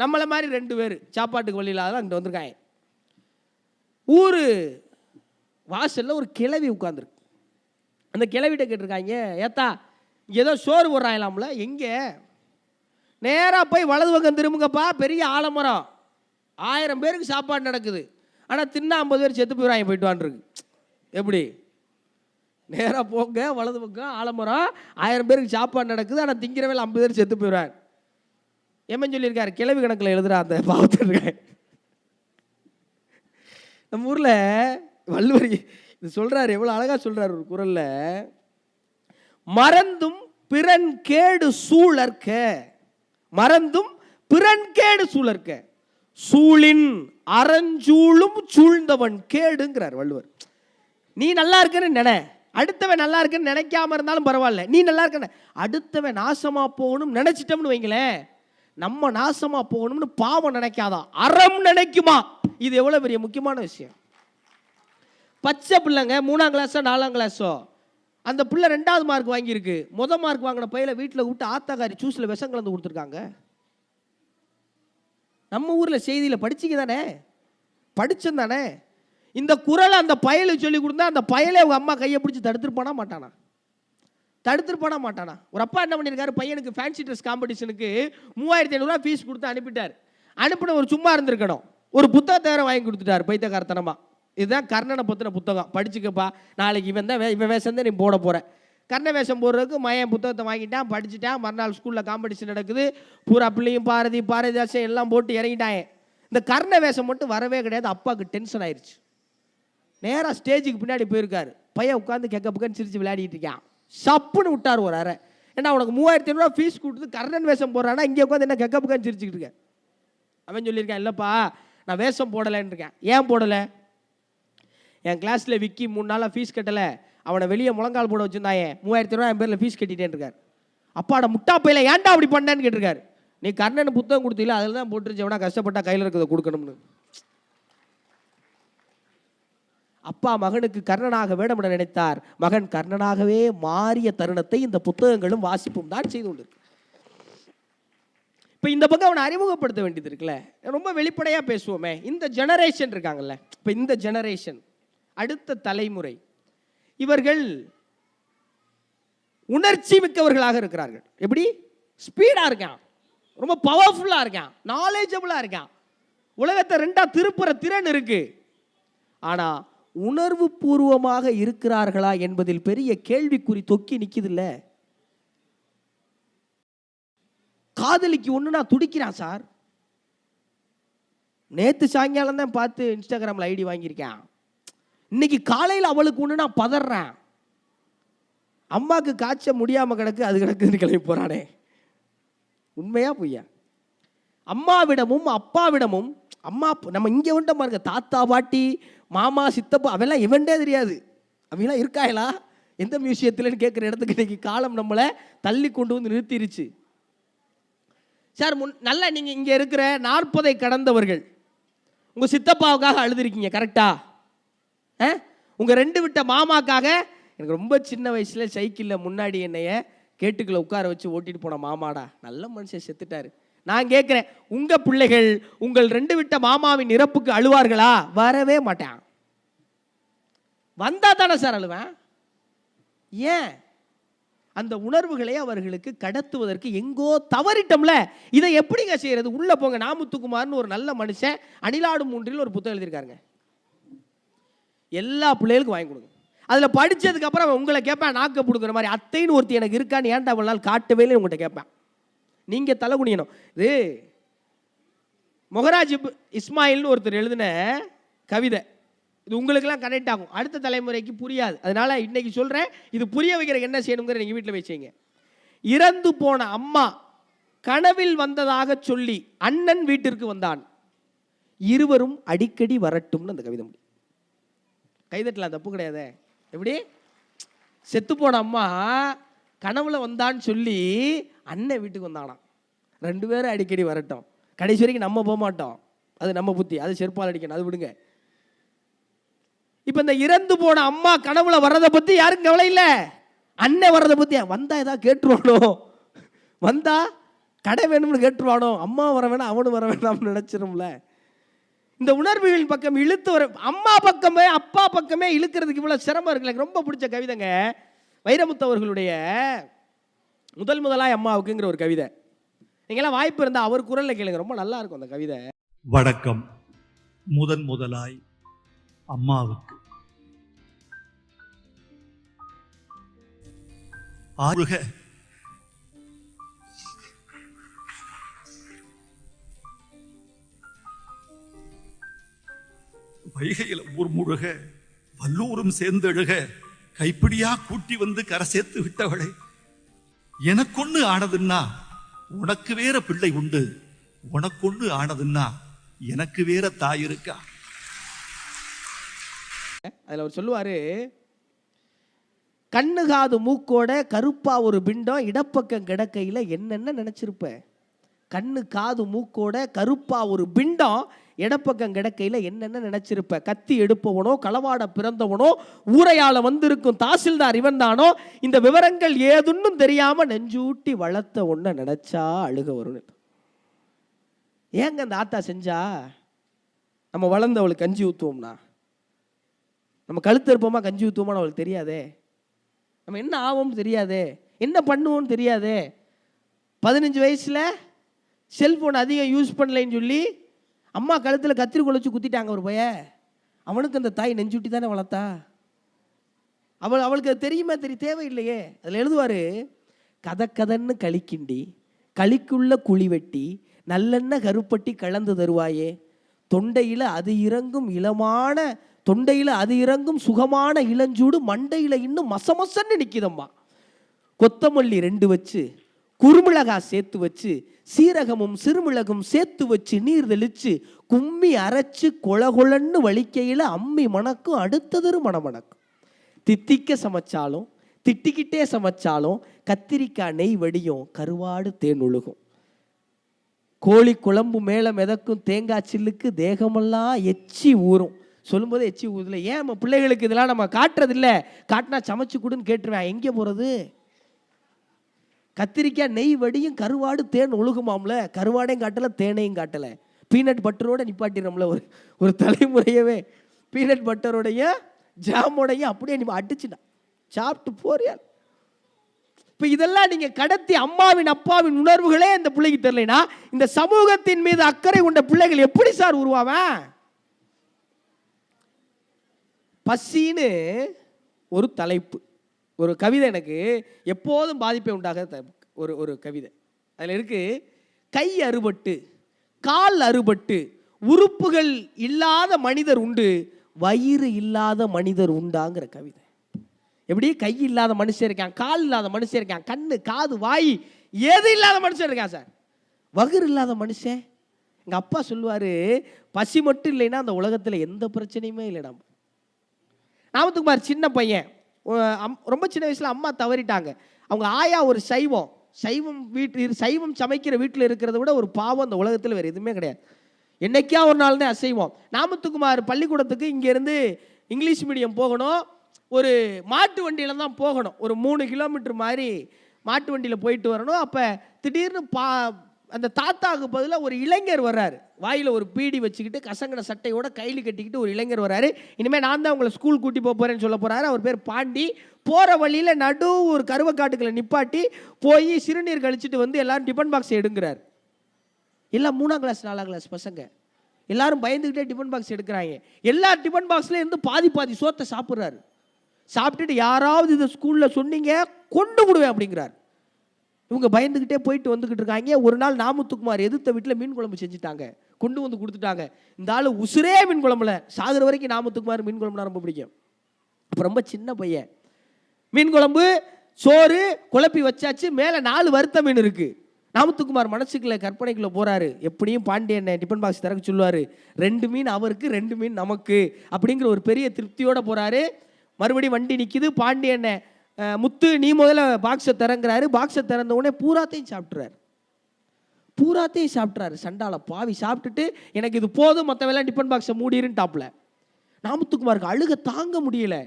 நம்மளை மாதிரி 2 பேர் சாப்பாட்டுக்கு வழி இல்லாத அங்கே வந்திருக்காங்க. ஊர் வாசலில் ஒரு கிழவி உட்காந்துருக்கு. அந்த கிழவிட்ட கேட்டிருக்காங்க, ஏத்தா இங்கே ஏதோ சோறு போடுறாங்களாம்ல, எங்கே? நேராக போய் வலது பக்கம் திரும்புங்கப்பா, பெரிய ஆலமரம், 1000 பேருக்கு சாப்பாடு நடக்குது, ஆனால் தின்னா 50 பேர் செத்து போயிடுவாங்க, போயிட்டு வான்ருக்கு. எப்படி? நேராக போங்க, வலது பக்கம் ஆலமரம், 1000 பேருக்கு சாப்பாடு நடக்குது, ஆனால் திங்கிறவே 50 பேர் செத்து போயிடுவாங்க. எம்மன் சொல்லியிருக்காரு, கிழவி கணக்கில் எழுதுறா அந்த பாவத்திருக்காங்க. நம்ம ஊரில் வள்ளுவர் இது சொல்கிறார், எவ்வளோ அழகாக சொல்கிறார் ஒரு குறளில், மறந்தும் பிறன் கேடு சூழற்க, மறந்தும் பிறன் கேடு சூழற்க, சூழின் அறஞ்சூழும் சூழ்ந்தவன் கேடுங்கிறார் வள்ளுவர். நீ நல்லா இருக்குன்னு நினை, அடுத்தவன் நல்லா இருக்குன்னு நினைக்காம இருந்தாலும் பரவாயில்ல, நீ நல்லா இருக்க, அடுத்தவன் நாசமா போகணும் நினைச்சிட்டோம்னு வைங்களேன், நம்ம நாசமா போகணும்னு பாவம் நினைக்காதா, அறம் நினைக்குமா? இது எவ்வளவு பெரிய முக்கியமான விஷயம். பச்சை பிள்ளைங்க 3ஆம் கிளாஸோ 4ஆம் கிளாஸோ, அந்த பிள்ளை 2வது மார்க் வாங்கியிருக்கு, முதல் மார்க் வாங்கின பையில வீட்டில் விட்டு ஆத்தாக்காரி ஜூஸில் விஷம் கலந்து கொடுத்துருக்காங்க. நம்ம ஊரில் செய்தியில் படிச்சிங்க தானே, படிச்சம் தானே. இந்த குறளை அந்த பயலுக்கு சொல்லி கொடுத்தா அந்த பயலே அவங்க அம்மா கையை பிடிச்சி தடுத்துருப்பானா மாட்டானா? தடுத்துருப்பானா மாட்டானா? ஒரு அப்பா என்ன பண்ணியிருக்காரு, பையனுக்கு ஃபேன்சி ட்ரெஸ் காம்படிஷனுக்கு 3500 ஃபீஸ் கொடுத்து அனுப்பிட்டார். அனுப்பின ஒரு சும்மா இருந்திருக்கணும், ஒரு புத்தகத்தை வேற வாங்கி கொடுத்துட்டார் பைத்தியக்காரத்தனமா. இதுதான் கர்ணனை பற்றின புத்தகம், படிச்சுக்கப்பா, நாளைக்கு இவன் வேஷம் தான் நீ போட போகிற. கர்ண வேஷம் போடுறதுக்கு மயன் புத்தகத்தை வாங்கிட்டான், படிச்சுட்டான். மறுநாள் ஸ்கூலில் காம்படிஷன் நடக்குது, பூரா பிள்ளையும் பாரதிதாசன் எல்லாம் போட்டு இறங்கிட்டாங்க. இந்த கர்ண வேஷம் மட்டும் வரவே கிடையாது. அப்பாவுக்கு டென்ஷன் ஆயிடுச்சு. நேராக ஸ்டேஜுக்கு பின்னாடி போயிருக்காரு. பையன் உட்காந்து கெக்க பக்கன்னு சிரிச்சு விளையாடிட்டு இருக்கான். சப்புன்னு விட்டார் ஒரு அரை. ஏன்னா உனக்கு 3500 ஃபீஸ் கொடுத்து கர்ணன் வேஷம் போடுறான்னா இங்கே உட்காந்து என்ன கெக்க பக்கன்னு சிரிச்சுக்கிட்டு இருக்கேன். அவன் சொல்லியிருக்கான், இல்லைப்பா நான் வேஷம் போடலைன்னு இருக்கேன். ஏன் போடலை? என் கிளாஸில் விக்கி 3 நாளாக ஃபீஸ் கட்டலை, அவனை வெளியே முழங்கால் போட வச்சுருந்தாயே, 3500 என் பேரில் ஃபீஸ் கட்டிட்டேன்னு இருக்கார். அப்பாட முட்டா பையில ஏன்டா அப்படி பண்ணேன்னு கேட்டிருக்காரு. நீ கர்ணன் புத்தகம் கொடுத்தீங்களா, அதில் தான் போட்டுருச்சு, எவனா கஷ்டப்பட்டா கையில் இருக்கிறத கொடுக்கணும்னு. அப்பா மகனுக்கு கர்ணனாக வேண்டுமென நினைத்தார். மகன் கர்ணனாகவே மாறிய தருணத்தை இந்த புத்தகங்களும் வாசிப்பும் தான் செய்து கொண்டு. இப்போ இந்த பக்கம் அவனை அறிமுகப்படுத்த வேண்டியது இருக்குல்ல, ரொம்ப வெளிப்படையாக பேசுவோமே. இந்த ஜெனரேஷன் இருக்காங்கல்ல, இப்போ இந்த ஜெனரேஷன், அடுத்த தலைமுறை, இவர்கள் உணர்ச்சி மிக்கவர்களாக இருக்கிறார்கள். எப்படி? ஸ்பீடாக இருக்கான், ரொம்ப பவர்ஃபுல்லாக இருக்கான், நாலேஜபிளாக இருக்கான், உலகத்தை 2ஆ திருப்புற திறன் இருக்கு. ஆனால் உணர்வு பூர்வமாக இருக்கிறார்களா என்பதில் பெரிய கேள்விக்குறி தொக்கி நிற்குது. இல்லை, காதலிக்கு ஒன்று நான் துடிக்கிறான் சார். நேற்று சாயங்காலம் தான் பார்த்து இன்ஸ்டாகிராமில் ஐடி வாங்கியிருக்கேன், இன்னைக்கு காலையில் அவளுக்கு ஒன்று நான் பதறேன். அம்மாவுக்கு காய்ச்ச முடியாமல் கிடக்கு, அது கிடக்குன்னு கிளம்பி போகிறானே. உண்மையா பொய்யா? அம்மாவிடமும் அப்பாவிடமும், அம்மா நம்ம இங்கே வந்துட்ட பாருங்க, தாத்தா பாட்டி மாமா சித்தப்பா அவெல்லாம் இவன்டே தெரியாது, அவங்களாம் இருக்காங்களா எந்த மியூசியத்துலன்னு கேட்குற இடத்துக்கு இன்னைக்கு காலம் நம்மளை தள்ளி கொண்டு வந்து நிறுத்திருச்சு சார். நல்லா நீங்கள் இங்கே இருக்கிற 40 கடந்தவர்கள் உங்கள் சித்தப்பாவுக்காக அழுதுருக்கீங்க, கரெக்டா? உங்கள் 2 விட்ட மாமாக்காக, எனக்கு ரொம்ப சின்ன வயசில் சைக்கிளில் முன்னாடி என்னைய கேட்டுக்குள்ள உட்கார வச்சு ஓட்டிட்டு போன மாமாடா, நல்ல மனுஷன் செத்துட்டாரு. நான் கேட்குறேன், உங்கள் பிள்ளைகள் உங்கள் 2 விட்ட மாமாவின் இறப்புக்கு அழுவார்களா? வரவே மாட்டான். வந்தா தானே சார் அழுவேன். ஏன்? அந்த உணர்வுகளை அவர்களுக்கு கடத்துவதற்கு எங்கோ தவறிட்டோம்ல. இதை எப்படிங்க செய்யறது? உள்ள போங்க. நாமுத்துக்குமார்னு ஒரு நல்ல மனுஷன் அணிலாடும் மூன்றில் ஒரு புத்தகம் எழுதியிருக்காருங்க, எல்லா பிள்ளைகளுக்கும் வாங்கி கொடுங்க. அதில் படித்ததுக்கு அப்புறம் அவன் உங்களை கேட்பேன், நாக்க பிடுங்குற மாதிரி அத்தைன்னு ஒருத்தி எனக்கு இருக்கான்னு ஏன்டா அவ்வளோ நாள் காட்டவே இல்லை உங்கள்கிட்ட கேட்பேன். நீங்கள் தலை குனியணும். இது மொஹராஜ் இஸ்மாயில்னு ஒருத்தர் எழுதின கவிதை, இது உங்களுக்கெல்லாம் கனெக்ட் ஆகும், அடுத்த தலைமுறைக்கு புரியாது. அதனால இன்னைக்கு சொல்கிறேன், இது புரிய வைக்கிறதுக்கு என்ன செய்யணுங்கிற நீங்கள் வீட்டில் வச்சுங்க. இறந்து போன அம்மா கனவில் வந்ததாக சொல்லி அண்ணன் வீட்டிற்கு வந்தான், இருவரும் அடிக்கடி வரட்டும்னு அந்த கவிதை முடியும். கைதட்டலாம், தப்பு கிடையாது. எப்படி? செத்து போன அம்மா கனவுல வந்தான்னு சொல்லி அண்ணன் வீட்டுக்கு வந்தானாம், 2 பேரும் அடிக்கடி வரட்டும். கடைசி வரைக்கும் நம்ம போக மாட்டோம், அது நம்ம புத்தி, அது செருப்பால் அடிக்கணும், அது விடுங்க. இப்ப இந்த இறந்து போன அம்மா கனவுல வர்றதை பத்தி யாருக்கும் கவலை இல்லை. அண்ணன் வர்றதை பத்தி வந்தா ஏதாவது கேட்டுருவானோ, வந்தா கடை வேணும்னு கேட்டுருவானோ, அம்மா வர வேணாம் அவனு வர வேணாம்னு நினைச்சிரும்ல. இந்த உணர்வுகளின் பக்கம் இழுத்து வர அம்மா பக்கமே அப்பா பக்கமே இழுக்கிறதுக்கு இவ்வளவு சிரமம் இருக்கு. எனக்கு ரொம்ப பிடிச்ச கவிதைங்க வைரமுத்து அவர்களுடைய முதலாய் அம்மாவுக்குங்கிற ஒரு கவிதை. நீங்களாம் வாய்ப்பு இருந்தா அவர் குரல்ல கேளுங்க, ரொம்ப நல்லா இருக்கும் அந்த கவிதை. வணக்கம். முதலாய் அம்மாவுக்கு. ஆறுக வைகையில ஊர் முழுக வல்லூரும் சேர்ந்தெழுக கைப்பிடியா கூட்டி வந்து கரை சேர்த்து விட்டவளை, எனக்கொன்னு ஆனதுன்னா உனக்கு வேற பிள்ளை உண்டு, உனக்கொன்னு ஆனதுன்னா எனக்கு வேற தாய் இருக்கா. அதுல அவர் சொல்லுவாரு, கண்ணு காது மூக்கோட கருப்பா ஒரு பிண்டம் இடப்பக்கம் கிடக்கையில என்னென்ன நினைச்சிருப்ப. கண்ணு காது மூக்கோட கருப்பா ஒரு பிண்டம் இடப்பக்கம் கிடக்கையில என்னென்ன நினைச்சிருப்ப. கத்தி எடுப்பவனோ களவாட பிறந்தவனோ ஊரையால வந்திருக்கும் தாசில்தார் இவன் தானோ, இந்த விவரங்கள் ஏதுன்னும் தெரியாம நெஞ்சூட்டி வளர்த்த ஒன்ன நினைச்சா அழுக வரும். ஏங்க அந்த ஆத்தா செஞ்சா? நம்ம வளர்ந்தவளுக்கு கஞ்சி ஊற்றுவோம்னா, நம்ம கழுத்து இருப்போமா கஞ்சி ஊற்றுவோமா அவளுக்கு தெரியாதே. நம்ம என்ன ஆவோம்னு தெரியாதே, என்ன பண்ணுவோம்னு தெரியாதே. 15 வயசுல செல்போன் அதிகம் யூஸ் பண்ணலைன்னு சொல்லி அம்மா கழுத்தில் கத்திரி குழச்சி குத்திட்டாங்க ஒரு பைய. அவனுக்கு அந்த தாய் நெஞ்சுட்டி தானே வளர்த்தா. அவளுக்கு அது தெரியுமா? தேவையில்லையே. அதில் எழுதுவார், கதன்னு களிக்கிண்டி களிக்குள்ள குழி வெட்டி நல்லெண்ண கருப்பட்டி கலந்து தருவாயே, தொண்டையில் அது இறங்கும் சுகமான இளஞ்சூடு மண்டையில் இன்னும் மசமசன்னு நிற்கிதம்மா. கொத்தமல்லி 2 வச்சு குறுமிளகா சேர்த்து வச்சு சீரகமும் சிறுமிளகும் சேர்த்து வச்சு நீர் தெளிச்சு கும்மி அரைச்சு கொளன்னு வலிக்கையில் அம்மி மணக்கும் அடுத்ததொரு மணமணக்கும். தித்திக்க சமைச்சாலும் திட்டிக்கிட்டே சமைச்சாலும் கத்திரிக்காய் நெய் வடியும் கருவாடு தேன் ஒழுகும். கோழி குழம்பு மேலே மிதக்கும் தேங்காய் சில்லுக்கு தேகமெல்லாம் எச்சி ஊறும். சொல்லும்போது எச்சி ஊதுல. ஏன் நம்ம பிள்ளைகளுக்கு இதெல்லாம் நம்ம காட்டுறதில்ல? காட்டினா சமைச்சு கொடுன்னு கேட்டுருவேன். எங்கே போகிறது? கத்திரிக்காய் நெய் வடியும் கருவாடு தேன் ஒழுகுமாம்ல. கருவாடையும் காட்டலை தேனையும் காட்டலை. பீனட் பட்டரோட நிப்பாட்டிடும்ல ஒரு தலைமுறையவே. பீனட் பட்டரோடைய ஜாமோடையும் அப்படியே நீ அடிச்சுட்டா சாப்பிட்டு போறியா. இப்போ இதெல்லாம் நீங்க கடத்தி அம்மாவின் அப்பாவின் உணர்வுகளே இந்த பிள்ளைக்கு தெரியலைன்னா இந்த சமூகத்தின் மீது அக்கறை கொண்ட பிள்ளைகள் எப்படி சார் உருவாவேன்? பசின்னு ஒரு தலைப்பு, ஒரு கவிதை எனக்கு எப்போதும் பாதிப்பை உண்டாக ஒரு கவிதை. அதில் இருக்கு, கை அறுபட்டு கால் அறுபட்டு உறுப்புகள் இல்லாத மனிதர் உண்டு, வயிறு இல்லாத மனிதர் உண்டாங்கிற கவிதை. எப்படி கை இல்லாத மனுஷன் இருக்கான், கால் இல்லாத மனுஷன் இருக்கான், கண்ணு காது வாய் எது இல்லாத மனுஷன் இருக்கான் சார். வயிறு இல்லாத மனுஷன். எங்கள் அப்பா சொல்லுவார், பசி மட்டும் இல்லைன்னா அந்த உலகத்தில் எந்த பிரச்சனையுமே இல்லை. நாமத்துக்குமார் சின்ன பையன், ரொம்ப சின்ன வயசில் அம்மா தவறிட்டாங்க. அவங்க ஆயா ஒரு சைவம் சமைக்கிற வீட்டில் இருக்கிறத விட ஒரு பாவம் அந்த உலகத்தில் வேறு எதுவுமே கிடையாது. என்னைக்கா ஒரு நாள் தான் அசைவம். நாமத்துக்குமார் பள்ளிக்கூடத்துக்கு இங்கேருந்து இங்கிலீஷ் மீடியம் போகணும். ஒரு மாட்டு வண்டியில் தான் போகணும். ஒரு 3 கிலோமீட்டர் மாதிரி மாட்டு வண்டியில் போயிட்டு வரணும். அப்போ திடீர்னு அந்த தாத்தாவுக்கு பதிலாக ஒரு இளைஞர் வர்றாரு. வாயில் ஒரு பீடி வச்சுக்கிட்டு கசங்கன சட்டையோட கையில் கட்டிக்கிட்டு ஒரு இளைஞர் வர்றாரு. இனிமேல் நான் தான் உங்களை ஸ்கூல் கூட்டி போகிறேன்னு சொல்ல போகிறாரு. அவர் பேர் பாண்டி. போகிற வழியில் நடு ஒரு கருவக்காட்டுக்களை நிப்பாட்டி போய் சிறுநீர் கழிச்சிட்டு வந்து எல்லாரும் டிஃபன் பாக்ஸ் எடுங்கிறார். எல்லாம் 3ஆம் கிளாஸ் 4ஆம் கிளாஸ் பசங்க எல்லாரும் பயந்துக்கிட்டே டிஃபன் பாக்ஸ் எடுக்கிறாங்க. எல்லா டிஃபன் பாக்ஸ்ல இருந்து பாதி சோத்தை சாப்பிட்றாரு. சாப்பிட்டுட்டு யாராவது இதை ஸ்கூலில் சொன்னீங்க கொண்டு விடுவேன் அப்படிங்கிறார். இவங்க பயந்துக்கிட்டே போயிட்டு வந்துக்கிட்டு இருக்காங்க. ஒரு நாள் நாமத்துக்குமார் எதிர்த்த வீட்டில் மீன் குழம்பு செஞ்சுட்டாங்க, கொண்டு வந்து கொடுத்துட்டாங்க. இந்த ஆள் உசுரே மீன் குழம்புல. சாகுற வரைக்கும் நாமத்துக்குமார் மீன் குழம்புனா ரொம்ப பிடிக்கும். அப்போ ரொம்ப சின்ன பையன். மீன் குழம்பு சோறு குழப்பி வச்சாச்சு, மேலே 4 வறுத்த மீன் இருக்கு. நாமத்துக்குமார் மனசுக்குள்ள கற்பனைக்குள்ள போறாரு. எப்படியும் பாண்டியன் டிஃபன் பாக்ஸ் திறக்க சொல்லுவாரு. 2 மீன் அவருக்கு 2 மீன் நமக்கு அப்படிங்கிற ஒரு பெரிய திருப்தியோட போறாரு. மறுபடியும் வண்டி நிற்கிது. பாண்டியன் முத்து நீ முதல்ல பாக்ஸை திறங்கிறாரு. பாக்ஸை திறந்த உடனே பூராத்தையும் சாப்பிட்றாரு. சண்டால பாவி சாப்பிட்டுட்டு எனக்கு இது போதும், மற்றவெல்லாம் டிஃபன் பாக்ஸை மூடிருன்னு டாப்ல. நாமத்துக்குமாருக்கு அழுக தாங்க முடியல.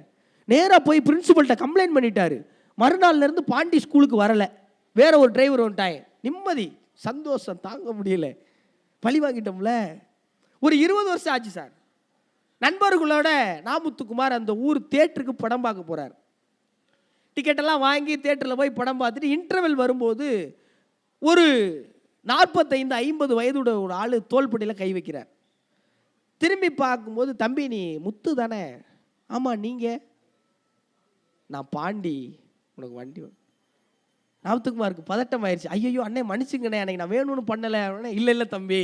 நேராக போய் பிரின்சிபல்கிட்ட கம்ப்ளைண்ட் பண்ணிட்டாரு. மறுநாள்ல இருந்து பாண்டி ஸ்கூலுக்கு வரல. வேற ஒரு டிரைவர் வந்துட்டாங்க. நிம்மதி, சந்தோஷம் தாங்க முடியல. பழி வாங்கிட்டோம்ல. ஒரு 20 வருஷம் ஆச்சு சார். நண்பர்களோட நாமத்துக்குமார் அந்த ஊர் தியேட்டருக்கு படம் பார்க்க போறார். டிக்கெட்டெல்லாம் வாங்கி தியேட்டரில் போய் படம் பார்த்துட்டு இன்டர்வெல் வரும்போது ஒரு 45-50 வயதுடைய ஒரு ஆள் தோள்பட்டியில் கை வைக்கிறார். திரும்பி பார்க்கும்போது, தம்பி நீ முத்து தானே? ஆமாம், நீங்கள்? நான் பாண்டி, உனக்கு வண்டி. நாமத்துக்குமாருக்கு பதட்டம் ஆயிடுச்சு. ஐயோ அண்ணே மன்னிச்சுங்கண்ணே, அன்னைக்கு நான் வேணும்னு பண்ணலை. இல்லை இல்லை தம்பி,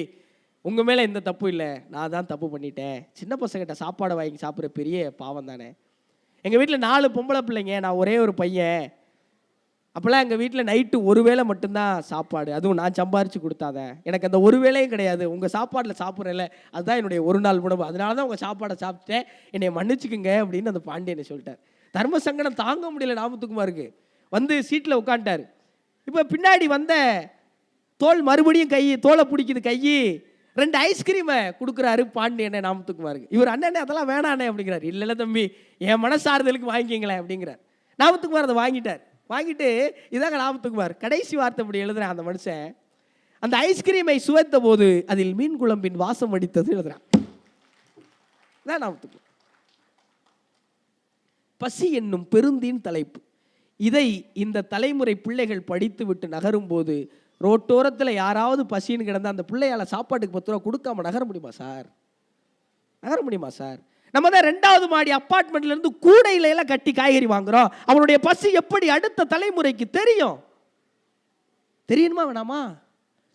உங்கள் மேலே எந்த தப்பு இல்லை, நான் தான் தப்பு பண்ணிட்டேன். சின்ன பசங்கிட்ட சாப்பாடை வாங்கி சாப்பிட்ற பெரிய பாவம் தானே. எங்கள் வீட்டில் 4 பொம்பளை பிள்ளைங்க, நான் ஒரே ஒரு பையன். அப்போல்லாம் எங்கள் வீட்டில் நைட்டு ஒரு வேளை மட்டும்தான் சாப்பாடு, அதுவும் நான் சம்பாரித்து கொடுத்தாத. எனக்கு அந்த ஒரு வேளையும் கிடையாது. உங்கள் சாப்பாட்டில் சாப்பிட்றேன்ல, அதுதான் என்னுடைய ஒரு நாள் உணவு. அதனால தான் உங்கள் சாப்பாடை சாப்பிட்டேன், என்னை மன்னிச்சுக்குங்க அப்படின்னு அந்த பாண்டியனை சொல்லிட்டார். தர்ம சங்கடம் தாங்க முடியல நாமத்துக்குமாருக்கு. வந்து சீட்டில் உட்காந்துட்டார். இப்போ பின்னாடி வந்த தோல் மறுபடியும் தோலை பிடிக்குது கை. 2 ஐஸ்கிரீமை கொடுக்குறாரு பாண்டியனை நாமத்துக்குமாருக்கு. இவர் அண்ணனே அதெல்லாம் வேணாண்ணே அப்படிங்கிறார். இல்லை இல்லை தம்பி, என் மனசாறுதலுக்கு வாங்கிக்கிங்களேன் அப்படிங்கிறார். நாமத்துக்குமார் அதை வாங்கிட்டார். வாங்கிட்டு இதாங்க நாமத்துக்குமார் கடைசி வார்த்தை அப்படி எழுதுறான் அந்த மனுஷன். அந்த ஐஸ்கிரீமை சுவைத்த போது அதில் மீன் குழம்பின் வாசம் அடித்தது எழுதுறான். இதான் நாமத்துக்குமார். பசி என்னும் பெருந்தீன் தலைப்பு. இதை இந்த தலைமுறை பிள்ளைகள் படித்து விட்டு நகரும் போது ரோட்டோரத்தில் யாராவது பசின்னு கிடந்தா அந்த பிள்ளையால் சாப்பாட்டுக்கு 10 ரூபா கொடுக்காம நகர முடியுமா சார்? நகர முடியுமா சார்? நம்ம தான் 2வது மாடி அப்பார்ட்மெண்ட்ல இருந்து கூடையில எல்லாம் கட்டி காய்கறி வாங்குறோம். அவனுடைய பசி எப்படி அடுத்த தலைமுறைக்கு தெரியும்? தெரியணுமா வேணாமா?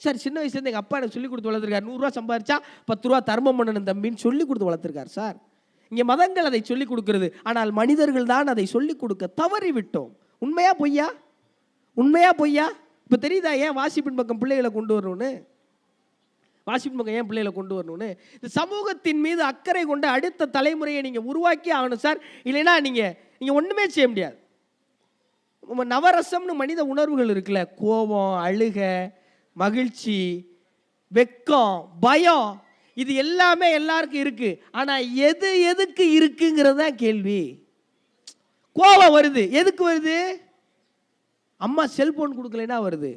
சார் சின்ன வயசுலேருந்து எங்கள் அப்பா எனக்கு சொல்லி கொடுத்து வளர்த்துருக்காரு. 100 ரூபா சம்பாதிச்சா 10 ரூபா தர்மம் பண்ணணும் தம்பின்னு சொல்லி கொடுத்து வளர்த்துருக்காரு சார். இங்கே மதங்கள் அதை சொல்லிக் கொடுக்கிறது, ஆனால் மனிதர்கள் தான் அதை சொல்லிக் கொடுக்க தவறி விட்டோம். உண்மையா பொய்யா? உண்மையா பொய்யா? இப்போ தெரியுதா ஏன் வாசிப்பின் பக்கம் பிள்ளைகளை கொண்டு வரணும்னு? வாசிப்பின் பக்கம் ஏன் பிள்ளைகளை கொண்டு வரணும்னு? இந்த சமூகத்தின் மீது அக்கறை கொண்ட அடுத்த தலைமுறையை நீங்கள் உருவாக்கி ஆகணும் சார். இல்லைன்னா நீங்கள் ஒன்றுமே செய்ய முடியாது. நவரசம்னு மனித உணர்வுகள் இருக்குல்ல, கோபம், அழுக, மகிழ்ச்சி, வெக்கம், பயம், இது எல்லாமே எல்லாருக்கும் இருக்கு. ஆனால் எதுக்கு இருக்குங்கிறது தான் கேள்வி. கோபம் வருது, எதுக்கு வருது? அம்மா செல்போன் கொடுக்கலைன்னா வருது.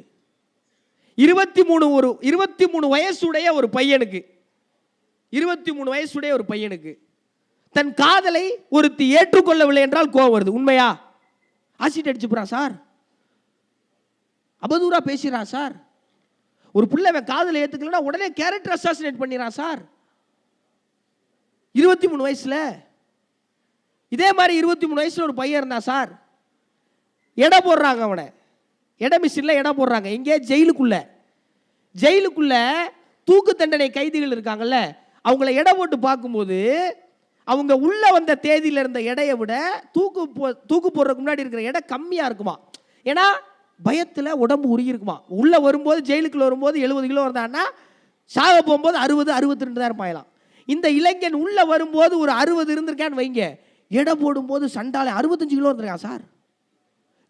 23 வயசுடைய ஒரு பையனுக்கு 23 வயசுடைய ஒரு பையனுக்கு தன் காதலை ஒருத்தி ஏற்றுக்கொள்ளவில்லை என்றால் கோபம் வருது. உண்மையா? ஆசிட் அடிச்சு போறான் சார், அவதூறா பேசுறான் சார். ஒரு பிள்ளை காதலை ஏற்றுக்கலன்னா உடனே கேரக்டர் அசாசினேட் பண்ணிடுறான் சார். 23 வயசுல. இதே மாதிரி 23 வயசுல ஒரு பையன் இருந்தான் சார். எடை போடுறாங்க, அவனை எடை மிஷினில் எடை போடுறாங்க. எங்கே? ஜெயிலுக்குள்ள தூக்கு தண்டனை கைதிகள் இருக்காங்கல்ல, அவங்கள எடை போட்டு பார்க்கும்போது அவங்க உள்ள வந்த தேதியில் இருந்த எடையை விட தூக்கு போடுறதுக்கு முன்னாடி இருக்கிற எடை கம்மியாக இருக்குமா. ஏன்னா பயத்தில் உடம்பு உருகி இருக்குமா. உள்ள வரும்போது ஜெயிலுக்குள்ள வரும்போது 70 கிலோ இருந்தான்னா சாக போகும்போது 60-62 தான் இருப்பாங்களாம். இந்த இளைஞன் உள்ள வரும்போது ஒரு 60 இருந்திருக்கான்னு வைங்க, எடை போடும்போது சண்டால 65 கிலோ இருந்திருக்கான் சார்.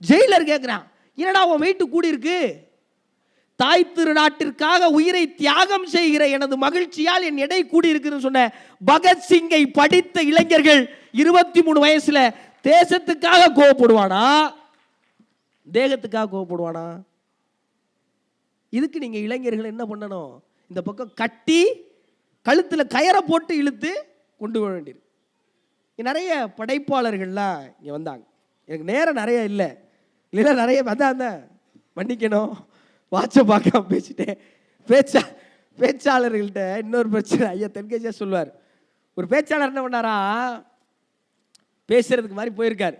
ஜெயிலர் கேட்கிறான், என்னடா உன் வெயிட்டு கூடி இருக்கு? தாய் திருநாட்டிற்காக உயிரை தியாகம் செய்கிற எனது மகிழ்ச்சியால் என் எடை கூடி இருக்குன்னு சொன்ன பகத்சிங்கை படித்த இளைஞர்கள் 23 வயசுல தேசத்துக்காக கோவப்படுவானா, தேகத்துக்காக கோவப்படுவானா? இதுக்கு நீங்க இளைஞர்கள் என்ன பண்ணணும்? இந்த பக்கம் கட்டி கழுத்துல கயரை போட்டு இழுத்து கொண்டு வர வேண்டியிருக்கு. நிறைய படைப்பாளர்கள்லாம் இங்க வந்தாங்க. எனக்கு நேரம் நிறைய இல்லை, இல்லைன்னா நிறைய அதான் மன்னிக்கணும், வாட்சை பார்க்காம பேசிட்டேன். பேச்சாளர்கள்ட்ட இன்னொரு பிரச்சனை ஐயா தென்கேசியா சொல்லுவார். ஒரு பேச்சாளர் என்ன பண்ணாரா, பேசுறதுக்கு மாதிரி போயிருக்காரு.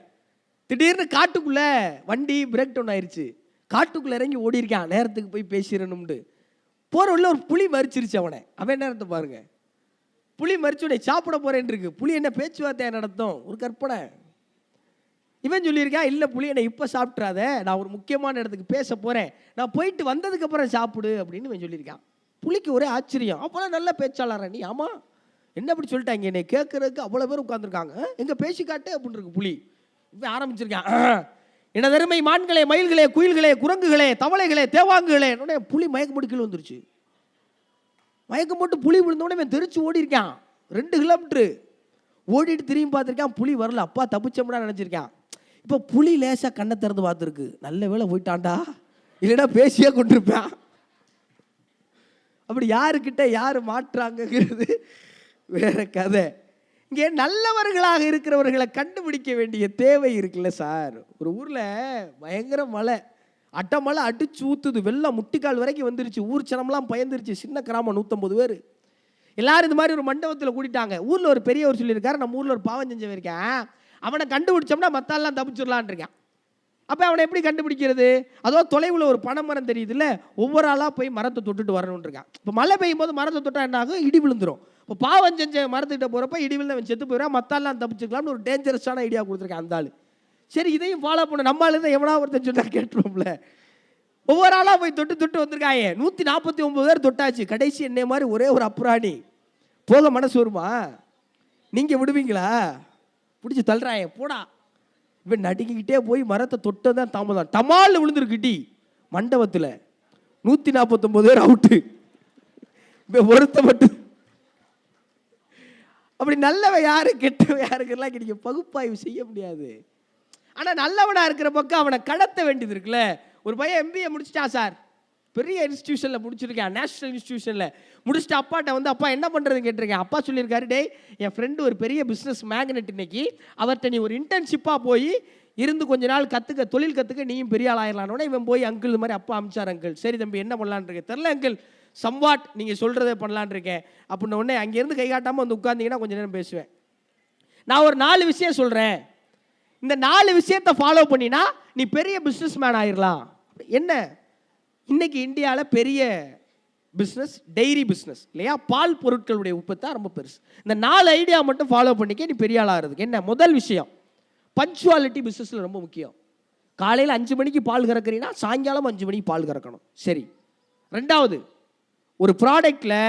திடீர்னு காட்டுக்குள்ள வண்டி பிரேக் டவுன் ஆயிடுச்சு. காட்டுக்குள்ள இறங்கி ஓடி இருக்கான், நேரத்துக்கு போய் பேசிடணும்னு. போற உள்ள ஒரு புலி மறிச்சிருச்சு அவனை. அவன் நேரத்தை பாருங்க, புலி மறிச்சு உடனே சாப்பிட போறேன் இருக்கு. புலி என்ன பேச்சுவார்த்தையா நடத்தும்? ஒரு கற்பனை. இவன் சொல்லியிருக்கான், இல்லை புலி என்னை இப்போ சாப்பிட்றாத, நான் ஒரு முக்கியமான இடத்துக்கு பேச போகிறேன், நான் போயிட்டு வந்ததுக்கப்புறம் சாப்பிடு அப்படின்னு இவன் சொல்லியிருக்கான். புலிக்கு ஒரே ஆச்சரியம். அப்போலாம் நல்ல பேச்சாளர் நீ. ஆமாம், என்ன அப்படி சொல்லிட்டாங்க, என்னை கேட்கறதுக்கு அவ்வளோ பேர் உட்காந்துருக்காங்க, எங்கே பேசி காட்டு அப்படின்னு இருக்கு புலி. இவன் ஆரம்பிச்சிருக்கான், எனதருமை மான்களே, மயில்களே, குயில்களே, குரங்குகளே, தவளைகளே, தேவாங்குகளே. உடனே புலி மயக்கம் போட்டு கீழே வந்துருச்சு. மயக்கம் போட்டு புலி விழுந்தோடனே இவன் தெரிச்சு ஓடி இருக்கான் 2 கிலோமீட்டரு. ஓடிட்டு திரும்பி பார்த்துருக்கான், புலி வரல. அப்பா தப்பிச்சோம்னா நினச்சிருக்கான். இப்போ புலி லேசாக கண்ணை திறந்து பார்த்துருக்கு. நல்ல வேளை போயிட்டான்டா, இல்லைன்னா பேசியே கொண்டிருப்பான். அப்படி யாருக்கிட்ட யார் மாற்றாங்கிறது வேற கதை. இங்கே நல்லவர்களாக இருக்கிறவர்களை கண்டுபிடிக்க வேண்டிய தேவை இருக்குல்ல சார். ஒரு ஊரில் பயங்கர மழை, அட்டமழை அடிச்சு ஊற்றுது, வெள்ளம் முட்டிக்கால் வரைக்கும் வந்துருச்சு. ஊர் சனம்லாம் பயந்துருச்சு. சின்ன கிராமம், 150 பேர். எல்லாரும் இந்த மாதிரி ஒரு மண்டபத்தில் கூட்டிட்டாங்க. ஊரில் ஒரு பெரியவர் சொல்லியிருக்காரு, நம்ம ஊரில் ஒரு பாவம் செஞ்சவன் இருக்கேன், அவனை கண்டுபிடிச்சோம்னா மத்தாலாம் தப்பிச்சிடலான் இருக்கேன். அப்போ அவனை எப்படி கண்டுபிடிக்கிறது? அதோ தொலைவில் ஒரு பனை மரம் தெரியுதுல்ல, ஒவ்வொரு ஆளாக போய் மரத்தை தொட்டுட்டு வரணும்னு இருக்கான். இப்போ மழை பெய்யும் போது மரத்தை தொட்டால் என்ன ஆகும்? இடி விழுந்துடும். இப்போ பாவம் செஞ்ச மரத்துக்கிட்ட போகிறப்ப இடி விழுந்து அவன் செத்து போயிடுவான், மத்தாலாம் தப்பிச்சுக்கலாம்னு ஒரு டேஞ்சரஸான ஐடியா கொடுத்துருக்கேன் அந்த ஆள். சரி, இதையும் ஃபாலோ பண்ண நம்மளால இருந்தால் எவனா ஒருத்தன் சொன்னால் கேட்டுருவோம்ல. ஒவ்வொரு ஆளாக போய் தொட்டு தொட்டு வந்திருக்காங்க. 149 பேர் தொட்டாச்சு. கடைசி என்னை மாதிரி ஒரே ஒரு அப்புறாணி. போக மனசு வருமா? நீங்கள் விடுவீங்களா? பிடிச்சி தள்ளுறாங்க, போடா. இவன் நடுங்கிக்கிட்டே போய் மரத்தை தொட்டதான் தாமதம். டமால் விழுந்துருக்கிட்டி மண்டபத்தில். 149 பேர் அவுட்டு. ஒருத்த மட்டும். அப்படி நல்லவன் யாரு கெட்டவன் யாருக்கெல்லாம் கிடைக்க பகுப்பாய்வு செய்ய முடியாது. ஆனால் நல்லவனாக இருக்கிற பக்கம் அவனை கடத்த வேண்டியது இருக்குல்ல. ஒரு பையன் MBA முடிச்சிட்டான் சார், பெரிய இன்ஸ்டியூஷனில் முடிச்சிருக்கேன், நேஷனல் இன்ஸ்டியூஷனில் முடிச்சுட்டு அப்பாட்ட வந்து அப்பா என்ன பண்ணுறதுன்னு கேட்டிருக்கேன். அப்பா சொல்லியிருக்காரு, டேய் என் ஃப்ரெண்டு ஒரு பெரிய பிஸ்னஸ் மேக்னெட், இன்னைக்கு அவர்கிட்ட நீ ஒரு இன்டர்ன்ஷிப்பாக போய் இருந்து கொஞ்ச நாள் கற்றுக்க, தொழில் கற்றுக்க, நீயும் பெரிய ஆள் ஆயிடலான்னு. இவன் போய் அங்கிள் இது மாதிரி அப்பா அமிச்சார். அங்கிள் சரி தம்பி என்ன பண்ணலான்னு இருக்கேன் தெரில அங்கிள், சம்வாட் நீங்கள் சொல்கிறதே பண்ணலான்னு இருக்கேன் அப்படின்னு. உடனே அங்கேருந்து கை காட்டாமல் வந்து உட்காந்திங்கன்னா கொஞ்சம் நேரம் பேசுவேன். நான் ஒரு 4 விஷயம் சொல்கிறேன், இந்த 4 விஷயத்தை ஃபாலோ பண்ணினா நீ பெரிய பிஸ்னஸ் மேன் ஆயிடலாம். என்ன? இன்னைக்கு இந்தியாவில் பெரிய பிஸ்னஸ் டெய்ரி பிஸ்னஸ் இல்லையா, பால் பொருட்களுடைய உற்பத்தி தான் ரொம்ப பெருசு. இந்த 4 ஐடியா மட்டும் ஃபாலோ பண்ணிக்க நீ பெரிய ஆளாகிறதுக்கு. என்ன? முதல் விஷயம், பஞ்சுவாலிட்டி பிஸ்னஸில் ரொம்ப முக்கியம். காலையில் 5 மணிக்கு பால் கறக்குறீங்கன்னா சாயங்காலம் 5 மணிக்கு பால் கறக்கணும். சரி. 2வது, ஒரு ப்ராடக்டில்